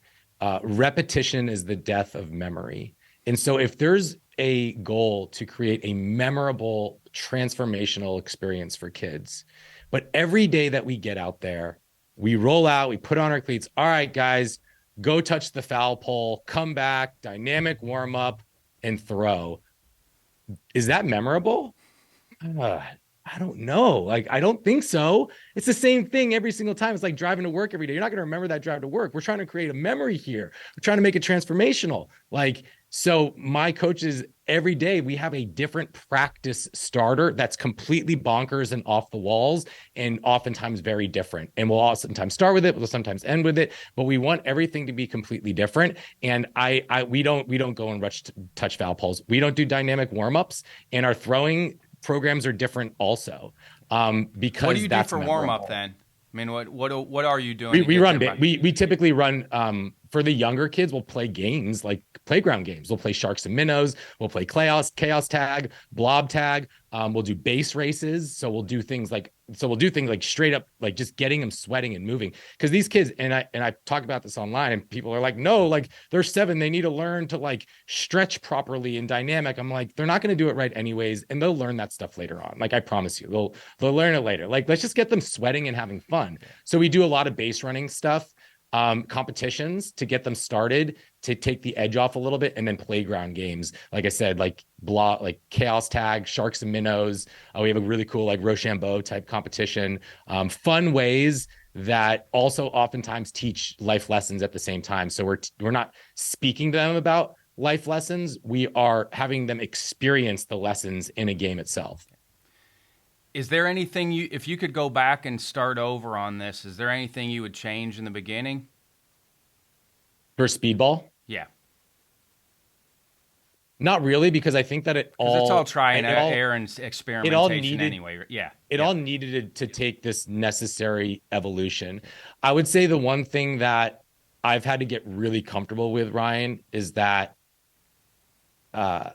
repetition is the death of memory. And so if there's a goal to create a memorable, transformational experience for kids, but every day that we get out there, we roll out, we put on our cleats. All right, guys, go touch the foul pole, come back, dynamic warm up, and throw. Is that memorable? Uh, I don't know. Like, I don't think so. It's the same thing every single time. It's like driving to work every day. You're not going to remember that drive to work. We're trying to create a memory here. We're trying to make it transformational. Like, so my coaches, every day we have a different practice starter that's completely bonkers and off the walls and oftentimes very different. And we'll all sometimes start with it, we'll sometimes end with it, but we want everything to be completely different. And we don't go and rush touch foul poles. We don't do dynamic warm-ups, and our throwing programs are different also, because What do you do that's for warm up memorable. then? I mean, what are you doing to We get run them back? we typically run, for the younger kids, we'll play games like playground games. We'll play sharks and minnows, we'll play chaos tag, blob tag. We'll do base races. We'll do things like straight up, like just getting them sweating and moving, because these kids, and I talk about this online, and people are like, no, like they're 7, they need to learn to like stretch properly and dynamic. I'm like, they're not going to do it right anyways, and they'll learn that stuff later on. Like, I promise you, they'll learn it later. Like, let's just get them sweating and having fun. So we do a lot of base running stuff, competitions to get them started, to take the edge off a little bit, and then playground games. Like I said, like chaos tag, sharks and minnows. We have a really cool like Rochambeau type competition. Fun ways that also oftentimes teach life lessons at the same time. So we're not speaking to them about life lessons. We are having them experience the lessons in a game itself. Is there anything if you could go back and start over on this, is there anything you would change in the beginning? For speedball, Yeah. not really, because I think that Because it's all try and error and it all experimentation needed anyway. Yeah. it Yeah. all needed to take this necessary evolution. I would say the one thing that I've had to get really comfortable with, Ryan, is that uh,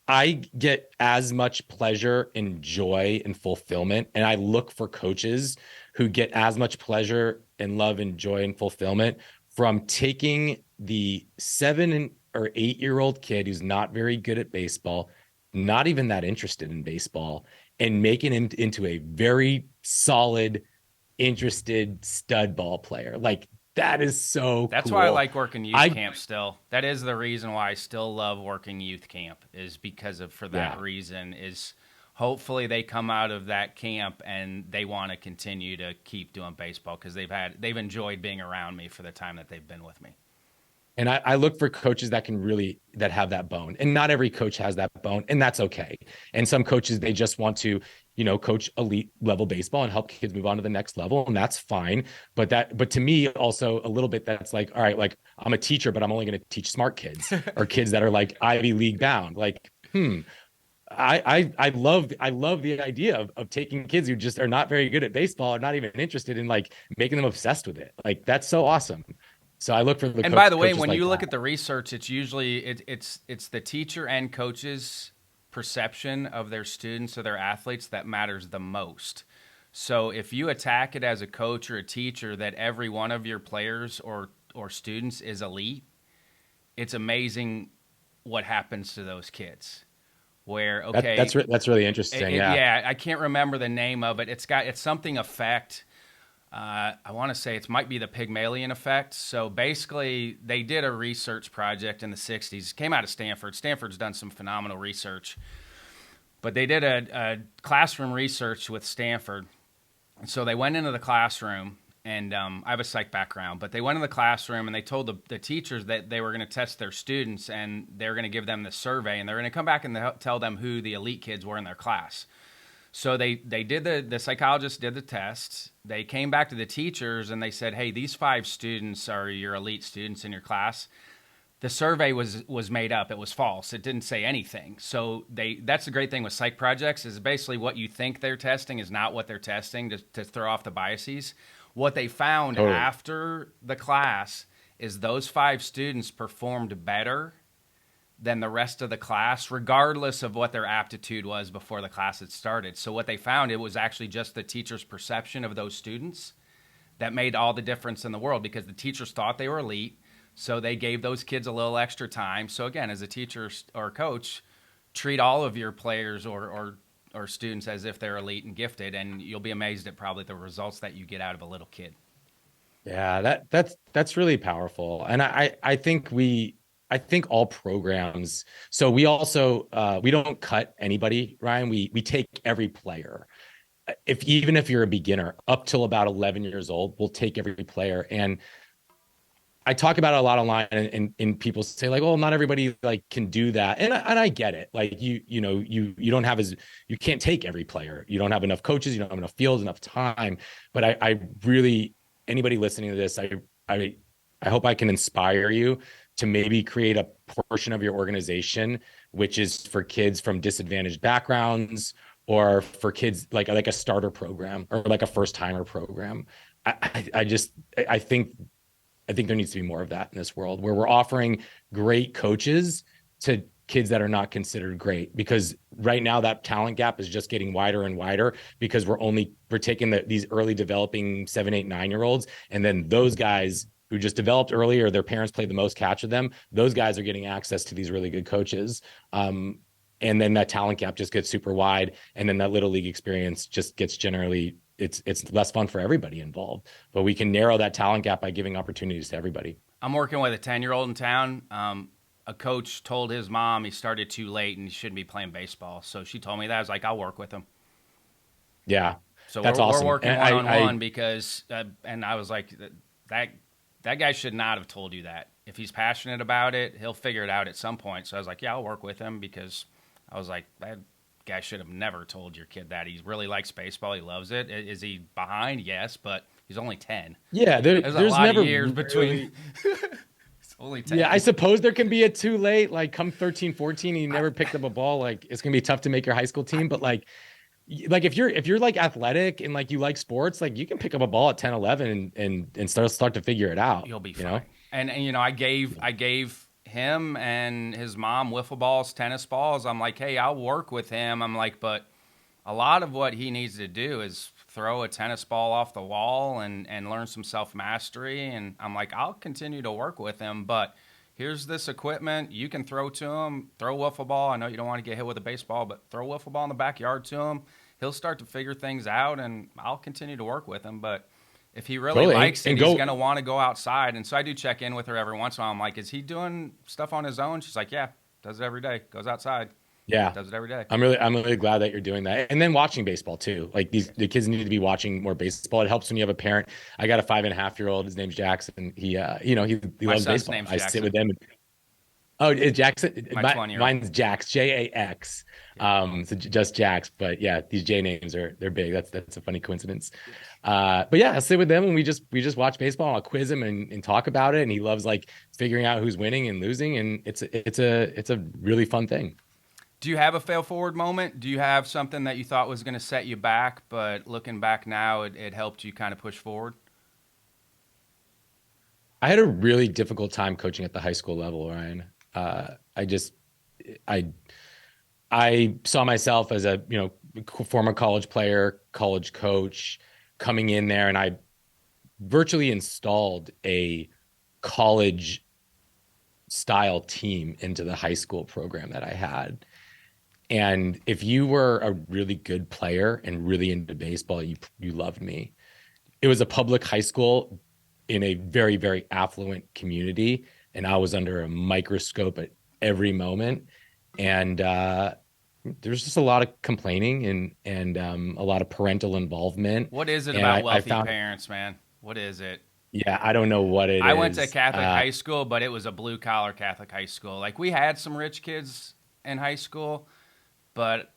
I get as much pleasure and joy and fulfillment, and I look for coaches who get as much pleasure and love and joy and fulfillment from taking the 7 or 8-year-old kid who's not very good at baseball, not even that interested in baseball, and making him into a very solid, interested stud ball player. Like, that is so That's why I cool. like working youth I camp still. That is the reason why I still love working youth camp, is because of for that Yeah. reason, is hopefully they come out of that camp and they want to continue to keep doing baseball because they've enjoyed being around me for the time that they've been with me. And I look for coaches that have that bone. And not every coach has that bone, and that's okay. And some coaches, they just want to, coach elite level baseball and help kids move on to the next level. And that's fine. But to me, also a little bit, that's like, all right, like I'm a teacher, but I'm only going to teach smart kids or kids that are like Ivy League bound. Like, I love the idea of taking kids who just are not very good at baseball, or not even interested in, like, making them obsessed with it. Like, that's so awesome. So I look for the And by the way, coaches when like you look that. at the research, it's usually it's the teacher and coach's perception of their students or their athletes that matters the most. So if you attack it as a coach or a teacher that every one of your players or students is elite, it's amazing what happens to those kids. Where That's really interesting. Yeah. yeah, I can't remember the name of it. It's something effect. I want to say it might be the Pygmalion effect. So basically, they did a research project in the 60s. It came out of Stanford. Stanford's done some phenomenal research. But they did a classroom research with Stanford. And so they went into the classroom, and I have a psych background, but they went in the classroom and they told the teachers that they were going to test their students and they were going to give them the survey and they're going to come back and tell them who the elite kids were in their class. So they did the psychologists did the tests. They came back to the teachers and they said, hey, these 5 students are your elite students in your class. the survey was made up. It was false. It didn't say anything. So that's the great thing with psych projects is basically what you think they're testing is not what they're testing to throw off the biases. What they found Totally. after the class is those 5 students performed better than the rest of the class, regardless of what their aptitude was before the class had started. So what they found, it was actually just the teacher's perception of those students that made all the difference in the world because the teachers thought they were elite. So they gave those kids a little extra time. So again, as a teacher or coach, treat all of your players or students as if they're elite and gifted, and you'll be amazed at probably the results that you get out of a little kid. Yeah, that's really powerful. And I think all programs, so we also we don't cut anybody, Ryan. We take every player. If even if you're a beginner, up till about 11 years old, we'll take every player. And I talk about it a lot online, and people say like, "Oh, not everybody like can do that," and I get it. Like you don't have you can't take every player. You don't have enough coaches. You don't have enough fields, enough time. But I really anybody listening to this, I I hope I can inspire you to maybe create a portion of your organization which is for kids from disadvantaged backgrounds or for kids like a starter program or like a first timer program. I just I think there needs to be more of that in this world where we're offering great coaches to kids that are not considered great because right now that talent gap is just getting wider and wider because we're taking these early developing 7, 8, 9 year olds. And then those guys who just developed early or their parents played the most catch with them, those guys are getting access to these really good coaches. And then that talent gap just gets super wide. And then that little league experience just gets generally it's less fun for everybody involved, but we can narrow that talent gap by giving opportunities to everybody. I'm working with a 10-year-old in town. A coach told his mom he started too late and he shouldn't be playing baseball. So she told me that. I was like, I'll work with him. Yeah, So that's we're awesome. working And one on one because, and I was like, that that guy should not have told you that. If he's passionate about it, he'll figure it out at some point. So I was like, yeah, I'll work with him because I was like, that guy should have never told your kid that. He really likes baseball. He loves it. Is he behind? Yes, but he's only 10. Yeah, There's a there's lot of never years really, between. It's only 10. yeah, I suppose there can be a too late, like come 13, 14, and you never picked up a ball. Like it's gonna be tough to make your high school team. But like if you're like athletic and like you like sports, like you can pick up a ball at 10, 11 and start to figure it out, You'll be you fine. know? And I gave him and his mom wiffle balls, tennis balls. I'm like, hey, I'll work with him. I'm like, but a lot of what he needs to do is throw a tennis ball off the wall and learn some self mastery. And I'm like, I'll continue to work with him, but here's this equipment you can throw to him. Throw a wiffle ball. I know you don't want to get hit with a baseball, but throw a wiffle ball in the backyard to him. He'll start to figure things out, and I'll continue to work with him. But if he really Totally. likes it, And he's go, going to want to go outside. And so I do check in with her every once in a while. I'm like, is he doing stuff on his own? She's like, yeah, does it every day. Goes outside, yeah. does it every day. I'm really glad that you're doing that. And then watching baseball too. Like the kids need to be watching more baseball. It helps when you have a parent. I got a 5.5 year old. His name's Jackson. He My loves son's baseball. name's I sit Jackson. with them. Oh, it's Jackson. My 20-year-old. Mine's Jax, Jax. So just Jax. But yeah, these J names they're big. That's a funny coincidence. But yeah, I sit with them and we just watch baseball. I'll quiz him and talk about it. And he loves like figuring out who's winning and losing. And it's a really fun thing. Do you have a fail forward moment? Do you have something that you thought was going to set you back, but looking back now, it helped you kind of push forward? I had a really difficult time coaching at the high school level, Ryan. I just I I saw myself as a former college player, college coach, coming in there, and I virtually installed a college style team into the high school program that I had. And if you were a really good player and really into baseball, you loved me. It was a public high school in a very, very affluent community, and I was under a microscope at every moment. And there's just a lot of complaining and a lot of parental involvement. What is it And about I wealthy found, parents, man? What is it? yeah, I don't know what it I went to is. Catholic high school, but it was a blue collar Catholic high school. Like we had some rich kids in high school, but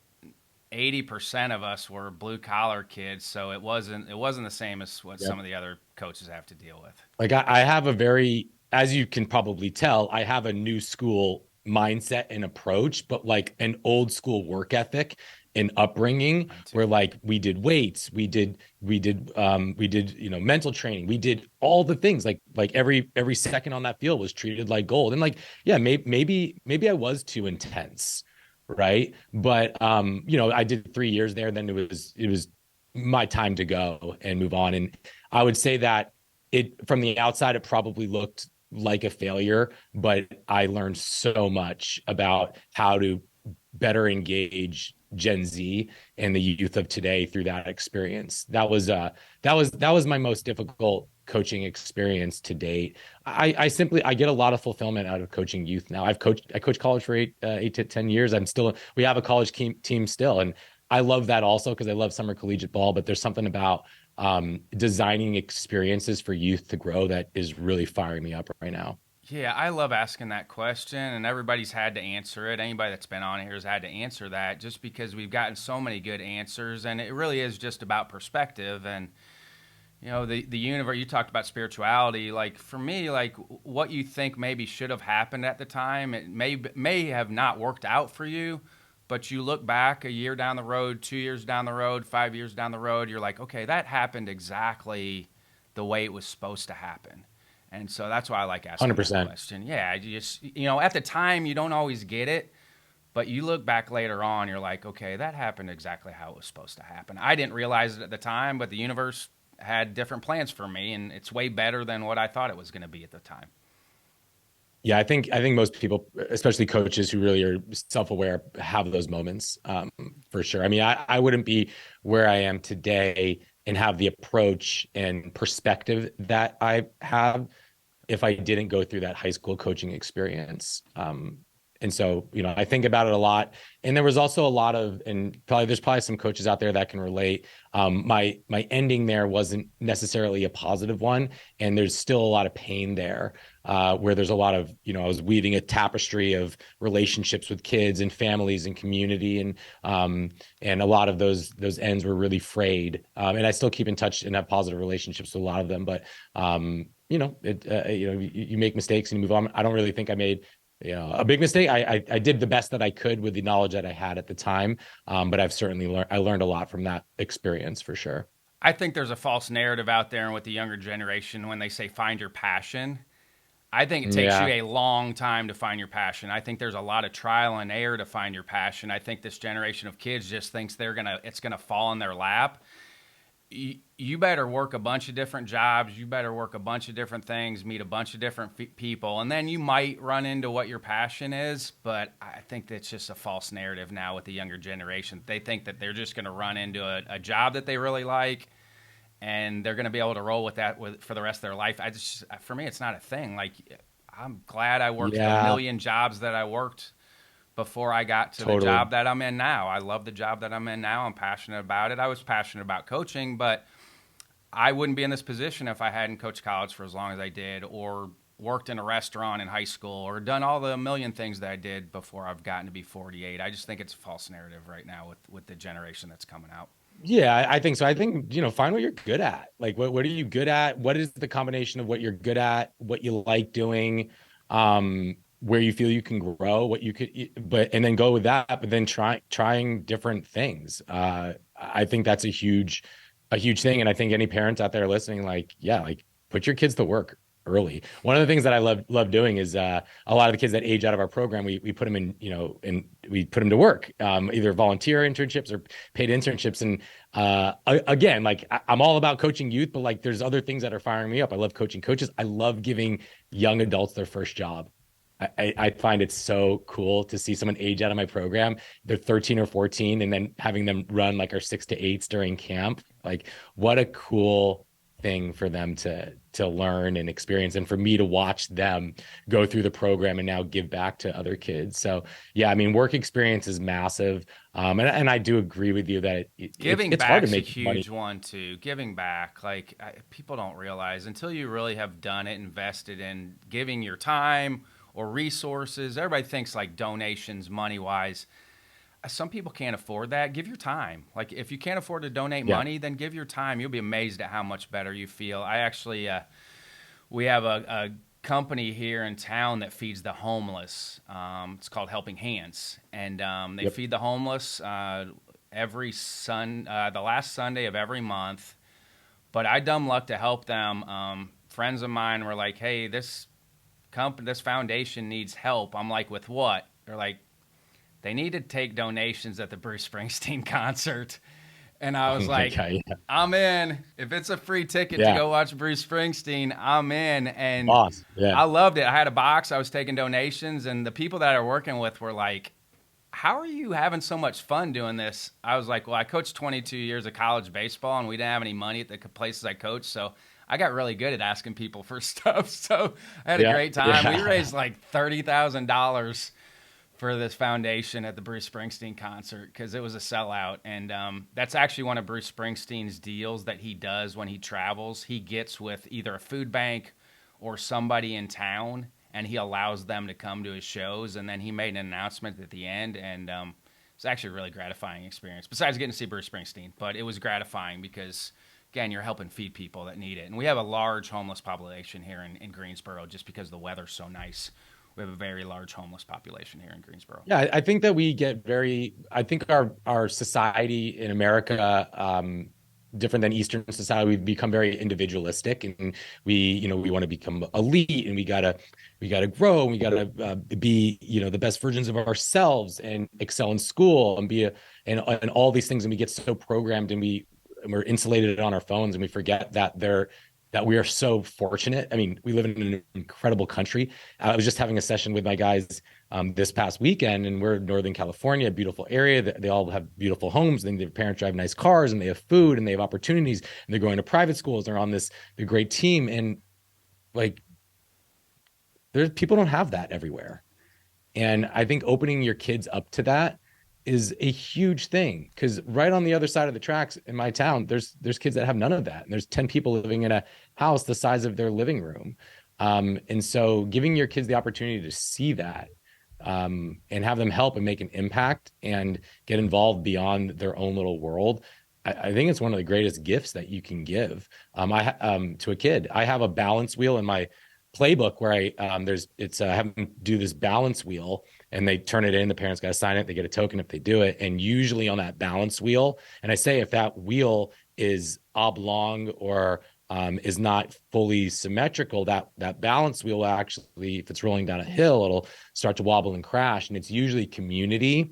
80% of us were blue collar kids, so it wasn't the same as what some of the other coaches have to deal with. Like I have a very, as you can probably tell, I have a new school mindset and approach, but like an old school work ethic and upbringing Mine too. where like we did weights, we did, mental training. We did all the things like every second on that field was treated like gold. And like, yeah, maybe I was too intense, right? But I did 3 years there, then it was my time to go and move on. And I would say that it from the outside, it probably looked like a failure, but I learned so much about how to better engage Gen Z and the youth of today through that experience. That was my most difficult coaching experience to date. I get a lot of fulfillment out of coaching youth now. I coach college for 8 to 10 years. We have a college team still, and I love that also because I love summer collegiate ball. But there's something about designing experiences for youth to grow that is really firing me up right now. Yeah, I love asking that question, and everybody's had to answer it. Anybody that's been on here has had to answer that just because we've gotten so many good answers, and it really is just about perspective. And, the universe, you talked about spirituality. Like, for me, like, what you think maybe should have happened at the time, it may have not worked out for you, but you look back a year down the road, 2 years down the road, 5 years down the road, you're like, okay, that happened exactly the way it was supposed to happen. And so that's why I like asking that 100%. question. Yeah, you just, at the time, you don't always get it, but you look back later on, you're like, okay, that happened exactly how it was supposed to happen. I didn't realize it at the time, but the universe had different plans for me, and it's way better than what I thought it was going to be at the time. Yeah, I think most people, especially coaches who really are self-aware, have those moments, for sure. I mean, I wouldn't be where I am today and have the approach and perspective that I have if I didn't go through that high school coaching experience. And so, I think about it a lot. And there was also a lot of, and there's probably some coaches out there that can relate. My ending there wasn't necessarily a positive one, and there's still a lot of pain there, where there's a lot of, I was weaving a tapestry of relationships with kids and families and community, and a lot of those ends were really frayed. And I still keep in touch and have positive relationships with a lot of them, but you make mistakes and you move on. I don't really think I made a big mistake. I did the best that I could with the knowledge that I had at the time, but I've certainly learned a lot from that experience for sure. I think there's a false narrative out there with the younger generation when they say find your passion. I think it takes you Yeah, a long time to find your passion. I think there's a lot of trial and error to find your passion. I think this generation of kids just thinks it's gonna fall in their lap. You better work a bunch of different jobs. You better work a bunch of different things, meet a bunch of different people, and then you might run into what your passion is. But I think that's just a false narrative now with the younger generation. They think that they're just going to run into a job that they really like, and they're going to be able to roll with that for the rest of their life. For me, it's not a thing. Like, I'm glad I worked the yeah, million jobs that I worked before I got to the totally. job that I'm in now. I love the job that I'm in now. I'm passionate about it. I was passionate about coaching, but I wouldn't be in this position if I hadn't coached college for as long as I did, or worked in a restaurant in high school, or done all the million things that I did before I've gotten to be 48. I just think it's a false narrative right now with the generation that's coming out. Yeah, I think so. I think, find what you're good at. Like, what are you good at? What is the combination of what you're good at, what you like doing, where you feel you can grow, what you could, and then go with that, but then trying different things. I think that's a huge thing. And I think any parents out there listening, like, yeah, like put your kids to work early. One of the things that I love doing is a lot of the kids that age out of our program, we put them in, and we put them to work, either volunteer internships or paid internships. And again, like I'm all about coaching youth, but like there's other things that are firing me up. I love coaching coaches. I love giving young adults their first job. I find it so cool to see someone age out of my program. They're 13 or 14, and then having them run like our 6 to 8s during camp. Like, what a cool thing for them to learn and experience, and for me to watch them go through the program and now give back to other kids. So yeah, I mean, work experience is massive, and I do agree with you that Giving it's hard to back's a make money. huge one too. Giving back, like people don't realize until you really have done it, invested in giving your time or resources. Everybody thinks like donations, money wise. some people can't afford that. Give your time. Like if you can't afford to donate Yeah. money, then give your time. You'll be amazed at how much better you feel. I actually, we have a company here in town that feeds the homeless. It's called Helping Hands, and they Yep. feed the homeless the last Sunday of every month. But I dumb luck to help them. Friends of mine were like, "Hey, this foundation needs help." I'm like, "With what?" They're like, "They need to take donations at the Bruce Springsteen concert." And I Oh was my like, God. Yeah. I'm in. If it's a free ticket to Yeah. go watch Bruce Springsteen, I'm in. And Boss. Yeah. I loved it. I had a box. I was taking donations, and the people that I were working with were like, "How are you having so much fun doing this?" I was like, "Well, I coached 22 years of college baseball, and we didn't have any money at the places I coached, so I got really good at asking people for stuff." So I had a Yeah. great time. We Yeah. raised like $30,000 for this foundation at the Bruce Springsteen concert because it was a sellout. And that's actually one of Bruce Springsteen's deals that he does when he travels. He gets with either a food bank or somebody in town, and he allows them to come to his shows. And then he made an announcement at the end, and it's actually a really gratifying experience. Besides getting to see Bruce Springsteen, but it was gratifying because again, you're helping feed people that need it. And we have a large homeless population here in Greensboro just because the weather's so nice. We have a very large homeless population here in Greensboro. Yeah, I think that we get I think our society in America, different than Eastern society, we've become very individualistic, and we want to become elite, and we gotta grow, and we gotta be, the best versions of ourselves, and excel in school, and and all these things, and we get so programmed, and we're insulated on our phones, and we forget that we are so fortunate. I mean, we live in an incredible country. I was just having a session with my guys this past weekend, and we're in Northern California, a beautiful area. They all have beautiful homes, and their parents drive nice cars, and they have food, and they have opportunities, and they're going to private schools. They're on the great team, and like, there's people don't have that everywhere. And I think opening your kids up to that is a huge thing, because right on the other side of the tracks in my town, there's kids that have none of that, and there's 10 people living in a house the size of their living room. And so giving your kids the opportunity to see that, and have them help and make an impact and get involved beyond their own little world, I think it's one of the greatest gifts that you can give, to a kid. I have a balance wheel in my playbook where I have them do this balance wheel, and they turn it in. The parents got to sign it. They get a token if they do it. And usually on that balance wheel, and I say if that wheel is oblong or is not fully symmetrical, that balance wheel actually, if it's rolling down a hill, it'll start to wobble and crash. And it's usually community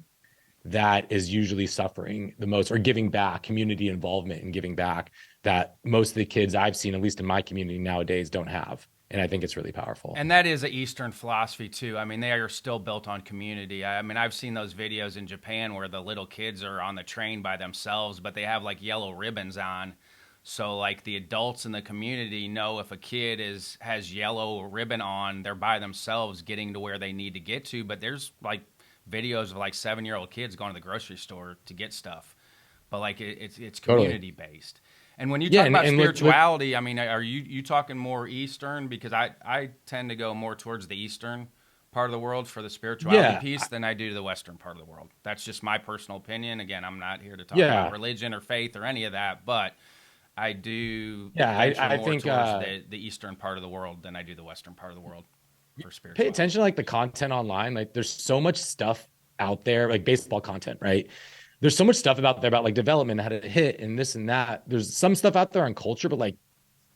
that is usually suffering the most, or giving back, community involvement and giving back, that most of the kids I've seen, at least in my community nowadays, don't have. And I think it's really powerful. And that is an Eastern philosophy too. I mean, they are still built on community. I mean, I've seen those videos in Japan where the little kids are on the train by themselves, but they have like yellow ribbons on. So like the adults in the community know if a kid has yellow ribbon on, they're by themselves getting to where they need to get to. But there's like videos of like 7-year-old kids going to the grocery store to get stuff. But like it's Totally. community based. And when you Yeah. talk about And spirituality, I mean, are you talking more Eastern? Because I tend to go more towards the Eastern part of the world for the spirituality yeah, piece than I do the Western part of the world. That's just my personal opinion. Again, I'm not here to talk about yeah, religion or faith or any of that, but I do yeah. venture I more think, towards the Eastern part of the world than I do the Western part of the world for pay spirituality. attention to like the content online. Like there's so much stuff out there, like baseball content, right? There's so much stuff about there about like development, how to hit, and this and that. There's some stuff out there on culture, but like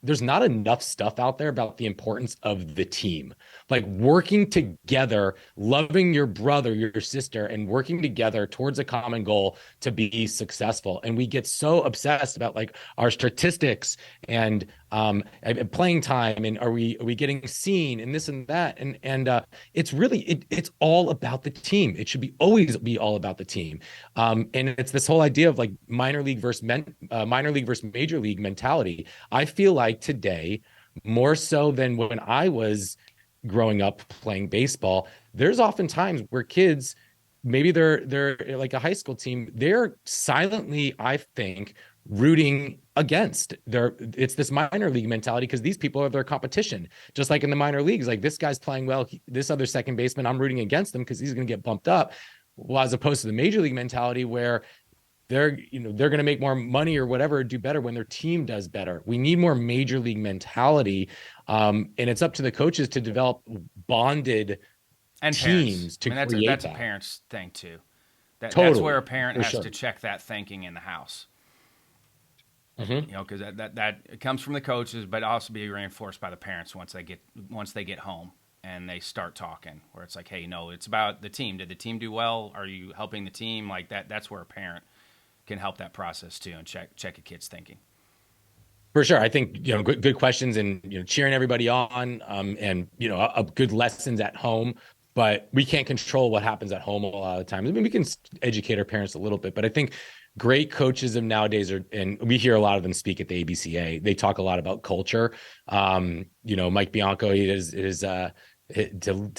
there's not enough stuff out there about the importance of the team, like working together, loving your brother, your sister, and working together towards a common goal to be successful. And we get so obsessed about like our statistics and playing time, and are we getting seen, and this and that, and it's really it's all about the team. It should be always be all about the team. And it's this whole idea of like minor league versus major league mentality. I feel like today, more so than when I was growing up playing baseball, there's often times where kids, maybe they're like a high school team, they're silently, I think, rooting against it's this minor league mentality, because these people are their competition, just like in the minor leagues. Like, this guy's playing well, this other second baseman, I'm rooting against them because he's going to get bumped up. Well, as opposed to the major league mentality where they're going to make more money or whatever, do better when their team does better. We need more major league mentality. And it's up to the coaches to develop bonded And parents. teams I to mean, create that's a that. parent's thing too. That's where a Totally, parent for has sure. to check that thinking in the house. Hmm. You know, because that it comes from the coaches, but also be reinforced by the parents once they get home and they start talking. Where it's like, hey, no, it's about the team. Did the team do well? Are you helping the team? Like that. That's where a parent can help that process too and check a kid's thinking. For sure. I think, good questions and, cheering everybody on, and, good lessons at home, but we can't control what happens at home a lot of the times. I mean, we can educate our parents a little bit, but I think great coaches of nowadays and we hear a lot of them speak at the ABCA. They talk a lot about culture. Mike Bianco, to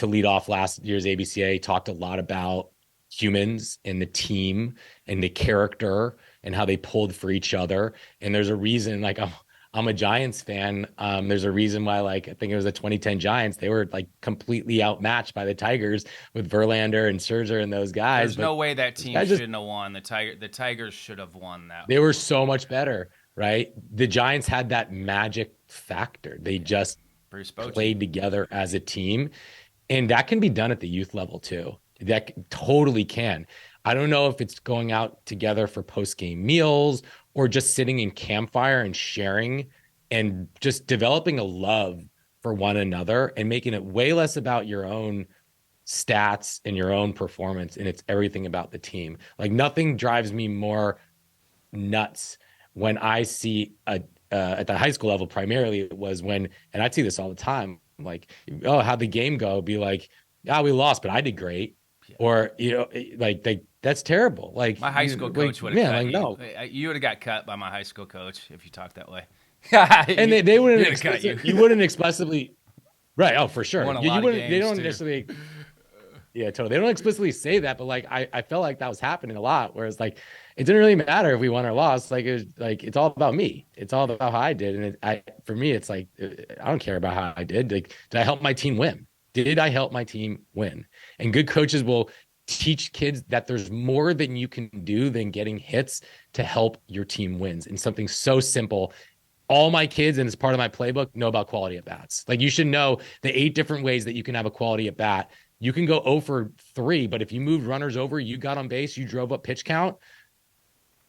lead off last year's ABCA, talked a lot about humans and the team and the character and how they pulled for each other. And there's a reason, like, I'm a Giants fan. There's a reason why, like, I think it was the 2010 Giants. They were like completely outmatched by the Tigers with Verlander and Scherzer and those guys. There's no But way that those team guys just shouldn't have won. The Tigers should have won that. they were so much better, right? The Giants had that magic factor. They Yeah, just Bruce Bochy. played together as a team. And that can be done at the youth level too. That totally can. I don't know if it's going out together for post-game meals or just sitting in campfire and sharing and just developing a love for one another and making it way less about your own stats and your own performance. And it's everything about the team. Like nothing drives me more nuts when I see at the high school level, primarily it was when, and I see this all the time, like, oh, how'd the game go? Be like, yeah, we lost, but I did great. Yeah. Or, like that's terrible. Like, My high school like, coach would have man, cut like, you. no. You would have got cut by my high school coach if you talked that way. And He they wouldn't would have cut you. you wouldn't explicitly, right. Oh, for sure. Won a You lot of wouldn't, they games don't too. necessarily, yeah, totally. They don't explicitly say that, but like I felt like that was happening a lot. Whereas like it didn't really matter if we won or lost. Like it was like it's all about me. It's all about how I did. And for me, it's like I don't care about how I did. Like, did I help my team win? Did I help my team win? And good coaches will teach kids that there's more than you can do than getting hits to help your team wins. And something so simple. All my kids, and it's part of my playbook, know about quality at bats. Like you should know the 8 different ways that you can have a quality at bat. You can go 0 for 3, but if you moved runners over, you got on base, you drove up pitch count,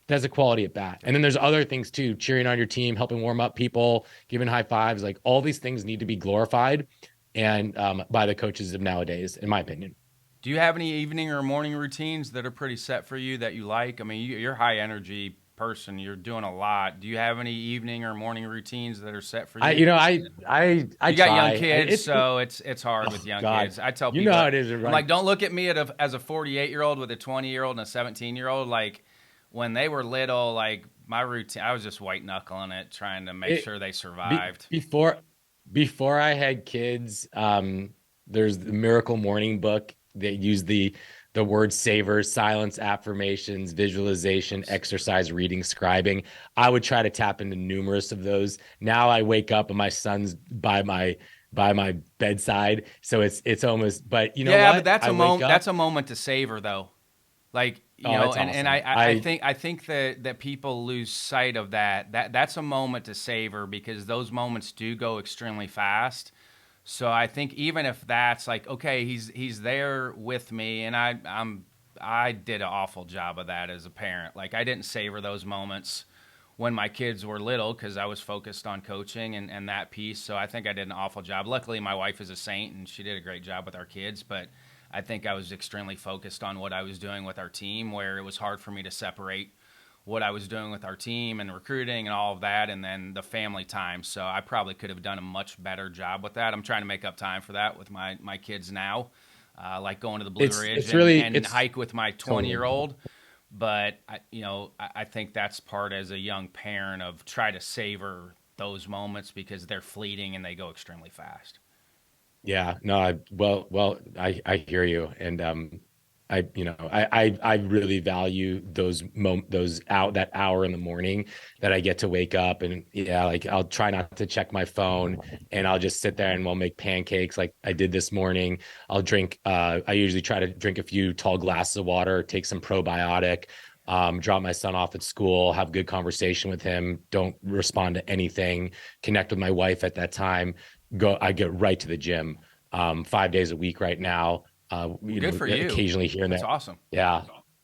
that's a quality at bat. And then there's other things too, cheering on your team, helping warm up people, giving high fives. Like all these things need to be glorified and by the coaches of nowadays, in my opinion. Do you have any evening or morning routines that are pretty set for you that you like? I mean, you're a high energy person. You're doing a lot. Do you have any evening or morning routines that are set for I, you? you know, I You got young try. kids, so it's hard with Oh young God, kids. I tell you know people, how it is, I'm right? like, don't look at me as a 48-year-old with a 20-year-old and a 17-year-old. Like when they were little, like my routine, I was just white knuckling it, trying to make It, sure they be, survived. before before I had kids, there's the Miracle Morning book that use the word savor, silence, affirmations, visualization, exercise, reading, scribing. I would try to tap into numerous of those. Now I wake up and my son's by my bedside, so it's almost. But you know Yeah, but what? I wake That's up. a moment to savor, though. Like Oh, it's and awesome. I think that people lose sight of that's a moment to savor because those moments do go extremely fast. So I think even if that's like okay, he's there with me, and I did an awful job of that as a parent. Like I didn't savor those moments when my kids were little because I was focused on coaching and that piece. So I think I did an awful job. Luckily, my wife is a saint and she did a great job with our kids, but I think I was extremely focused on what I was doing with our team, where it was hard for me to separate what I was doing with our team and recruiting and all of that, and then the family time. So I probably could have done a much better job with that. I'm trying to make up time for that with my kids now, like going to the Blue Ridge it's really and it's hike with my 20 totally. year old. But I think that's part as a young parent of try to savor those moments because they're fleeting and they go extremely fast. Yeah, no, I hear you. And I really value that hour in the morning that I get to wake up, and yeah, like I'll try not to check my phone, and I'll just sit there and we'll make pancakes like I did this morning. I'll drink, I usually try to drink a few tall glasses of water, take some probiotic, drop my son off at school, have good conversation with him, don't respond to anything, connect with my wife at that time, I get right to the gym, 5 days a week right now. Well, good for you. Occasionally here and That's there. awesome. Yeah.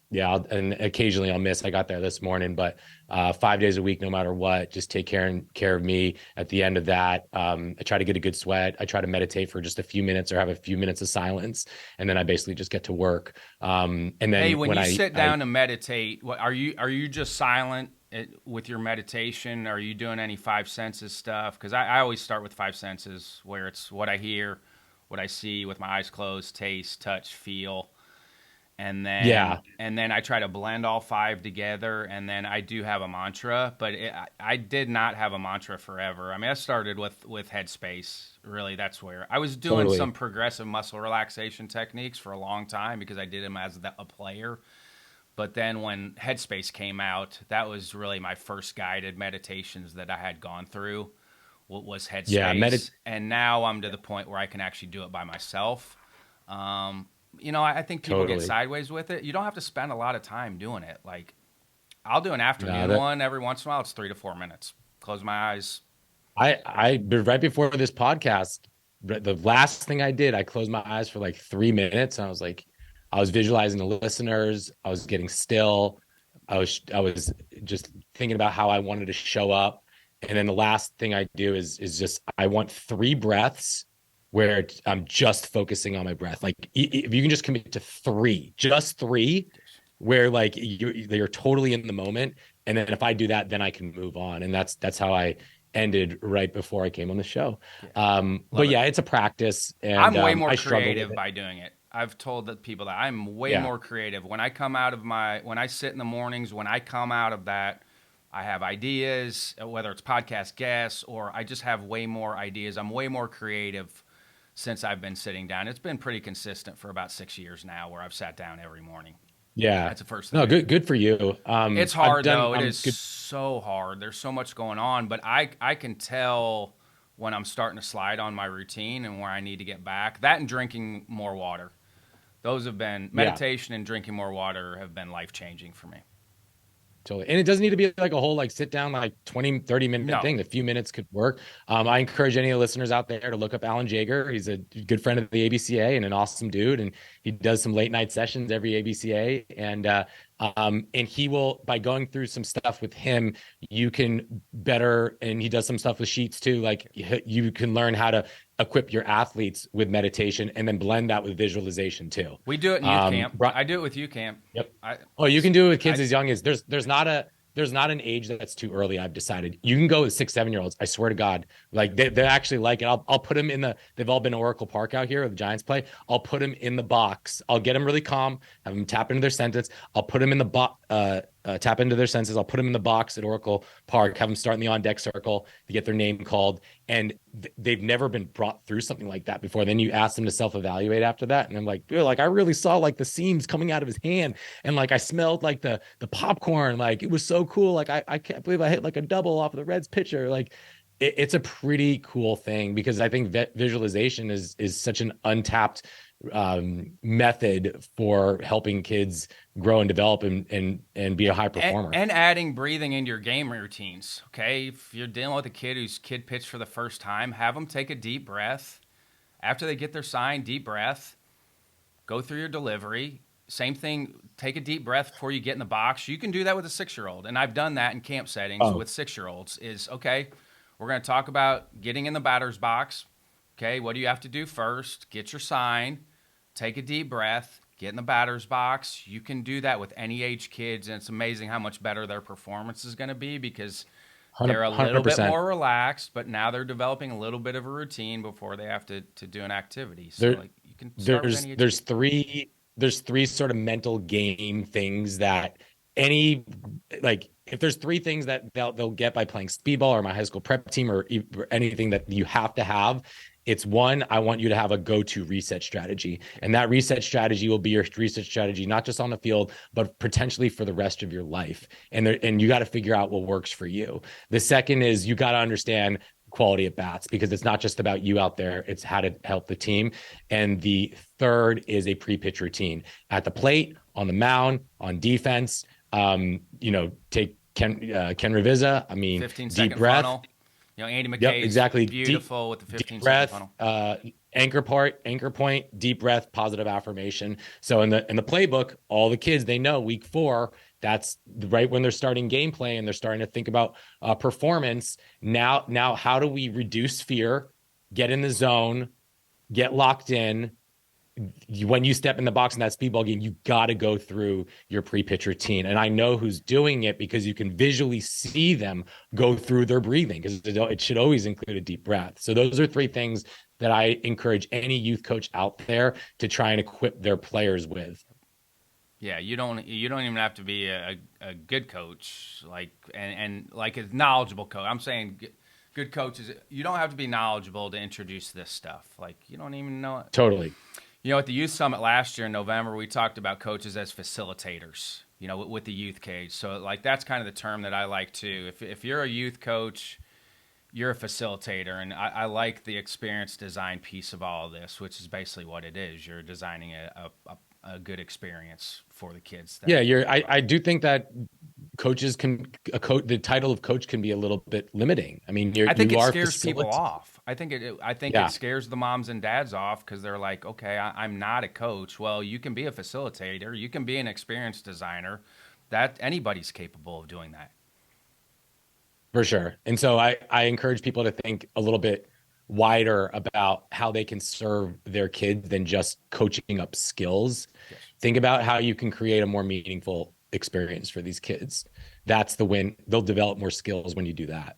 Yeah. And occasionally I'll miss. I got there this morning, but 5 days a week, no matter what, just take care of me. At the end of that, I try to get a good sweat. I try to meditate for just a few minutes or have a few minutes of silence. And then I basically just get to work. And Hey, then when when you I, sit I down to meditate, are you just silent with your meditation? Are you doing any five senses stuff? Because I always start with five senses, where it's what I hear, what I see with my eyes closed, taste, touch, feel, and then yeah, I try to blend all five together. And then I do have a mantra, but I did not have a mantra forever. I mean, I started with Headspace. Really, that's where I was doing some totally. progressive muscle relaxation techniques for a long time because I did them as a player. But then when Headspace came out, that was really my first guided meditations that I had gone through. What was Yeah. Headspace, and now I'm to the point where I can actually do it by myself. Um, I think people get Totally. sideways with it. You don't have to spend a lot of time doing it. Like I'll do an No, afternoon that one every once in a while. It's 3 to 4 minutes. Close my eyes. but right before this podcast, the last thing I did, I closed my eyes for like 3 minutes, and I was visualizing the listeners. I was getting still. I was just thinking about how I wanted to show up, and then the last thing I do is just I want 3 breaths where I'm just focusing on my breath. Like if you can just commit to three, just three, where like you're totally in the moment, and then if I do that, then I can move on, and that's how I ended right before I came on the show. Yeah, But love it. yeah, it's a practice, and I'm way more I struggle with creative it. by doing it. I've told the people that I'm way Yeah, more creative when I come out of when I sit in the mornings, when I come out of that, I have ideas, whether it's podcast guests or I just have way more ideas. I'm way more creative since I've been sitting down. It's been pretty consistent for about 6 years now where I've sat down every morning. yeah. That's the first thing No, I do. good for you. It's I've hard done. though. It I'm is good. so hard. There's so much going on, but I can tell when I'm starting to slide on my routine and where I need to get back. That and drinking more water. Those have been Yeah. meditation and drinking more water have been life changing for me. Totally. And it doesn't need to be like a whole like sit down like 20-30 minute No, thing. A few minutes could work. I encourage any of the listeners out there to look up Alan Jaeger. He's a good friend of the ABCA and an awesome dude. And he does some late night sessions every ABCA. And he will, by going through some stuff with him, you can better, and he does some stuff with sheets too. Like you can learn how to equip your athletes with meditation and then blend that with visualization too. we do it in youth Um, camp. I do it with youth camp. Yep. I, Oh, you can do it with kids I as young as there's not an age that's too early. I've decided you can go with 6, 7 year olds. I swear to God, like they actually like it. I'll put them in they've all been to Oracle Park out here where the Giants play. I'll put them in the box. I'll get them really calm, have them tap into their senses. I'll put them in the box, tap into their senses. I'll put them in the box at Oracle Park, have them start in the on deck circle to get their name called. And they've never been brought through something like that before. Then you ask them to self-evaluate after that. And I'm like, dude, like I really saw like the seams coming out of his hand. And like I smelled like the popcorn. Like it was so cool. Like I can't believe I hit like a double off of the Reds pitcher. Like it's a pretty cool thing because I think visualization is such an untapped method for helping kids grow and develop and be a high performer. and adding breathing into your game routines. Okay, if you're dealing with a kid who's kid pitched for the first time, have them take a deep breath after they get their sign. Deep breath. Go through your delivery. Same thing. Take a deep breath before you get in the box. You can do that with a 6-year-old, and I've done that in camp settings Oh, with 6-year-olds. Is okay. We're going to talk about getting in the batter's box. Okay, what do you have to do first? Get your sign. Take a deep breath. Get in the batter's box. You can do that with any age kids, and it's amazing how much better their performance is going to be because they're a little bit 100%. more relaxed, but now they're developing a little bit of a routine before they have to do an activity. So There, like you can start with any age there's kid. three sort of mental game things that any like if there's three things that they'll get by playing speedball or my high school prep team or anything that you have to have, It's one, I want you to have a go-to reset strategy. And that reset strategy will be your reset strategy, not just on the field, but potentially for the rest of your life. And you got to figure out what works for you. The second is you got to understand quality at bats because it's not just about you out there, it's how to help the team. And the third is a pre-pitch routine at the plate, on the mound, on defense. Take Ken Revisa. I mean, 15-second deep breath. funnel. Andy Yep, McKay's exactly. beautiful with the Deep 15-second breath, funnel. anchor point, deep breath, positive affirmation. So in the playbook, all the kids, they know week 4, that's right when they're starting gameplay and they're starting to think about performance. Now, how do we reduce fear, get in the zone, get locked in? When you step in the box in that speedball game, you got to go through your pre-pitch routine. And I know who's doing it because you can visually see them go through their breathing because it should always include a deep breath. So those are 3 things that I encourage any youth coach out there to try and equip their players with. Yeah, you don't even have to be a good coach and like a knowledgeable coach. I'm saying good coaches. You don't have to be knowledgeable to introduce this stuff. Like you don't even know it. Totally. At the youth summit last year in November, we talked about coaches as facilitators. With the youth cage. So like that's kind of the term that I like too. If you're a youth coach, you're a facilitator, and I like the experience design piece of all of this, which is basically what it is. You're designing a good experience for the kids. I do think that coaches the title of coach can be a little bit limiting. I mean, I think it scares people off. I think it scares the moms and dads off because they're like, okay, I'm not a coach. Well, you can be a facilitator. You can be an experience designer. That anybody's capable of doing that. For sure. And so I encourage people to think a little bit wider about how they can serve their kids than just coaching up skills. Yes. Think about how you can create a more meaningful experience for these kids. That's the win. They'll develop more skills when you do that.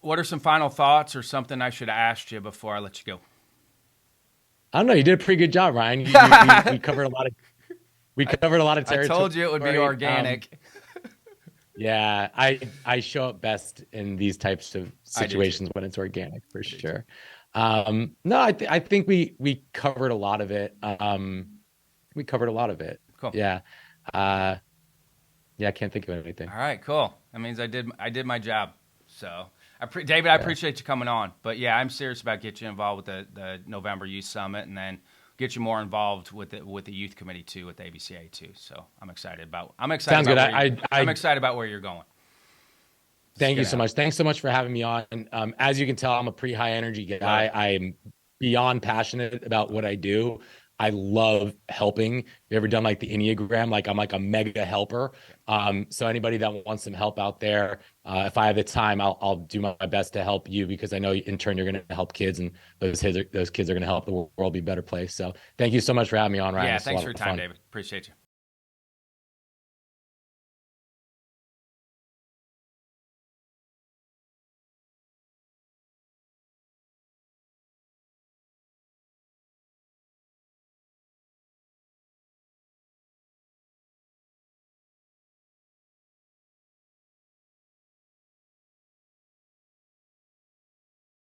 What are some final thoughts or something I should have asked you before I let you go? I don't know. You did a pretty good job, Ryan. We covered a lot of territory. I told you it would be organic. Yeah, I show up best in these types of situations when it's organic, for sure. No, I think we covered a lot of it. We covered a lot of it. Cool. Yeah. I can't think of anything. All right, cool. That means I did my job. So, David, I appreciate you coming on. But yeah, I'm serious about getting you involved with the November Youth Summit, and then get you more involved with the youth committee too, with the ABCA too. So I'm excited about. Sounds good. I'm excited about where you're going. Thank you so much. Thanks so much for having me on. As you can tell, I'm a pretty high energy guy. I'm beyond passionate about what I do. I love helping. You ever done like the Enneagram? Like I'm like a mega helper. So anybody that wants some help out there, if I have the time, I'll do my best to help you because I know in turn you're going to help kids, and those kids are going to help the world be a better place. So thank you so much for having me on, Ryan. Yeah, thanks for your time, David. Appreciate you.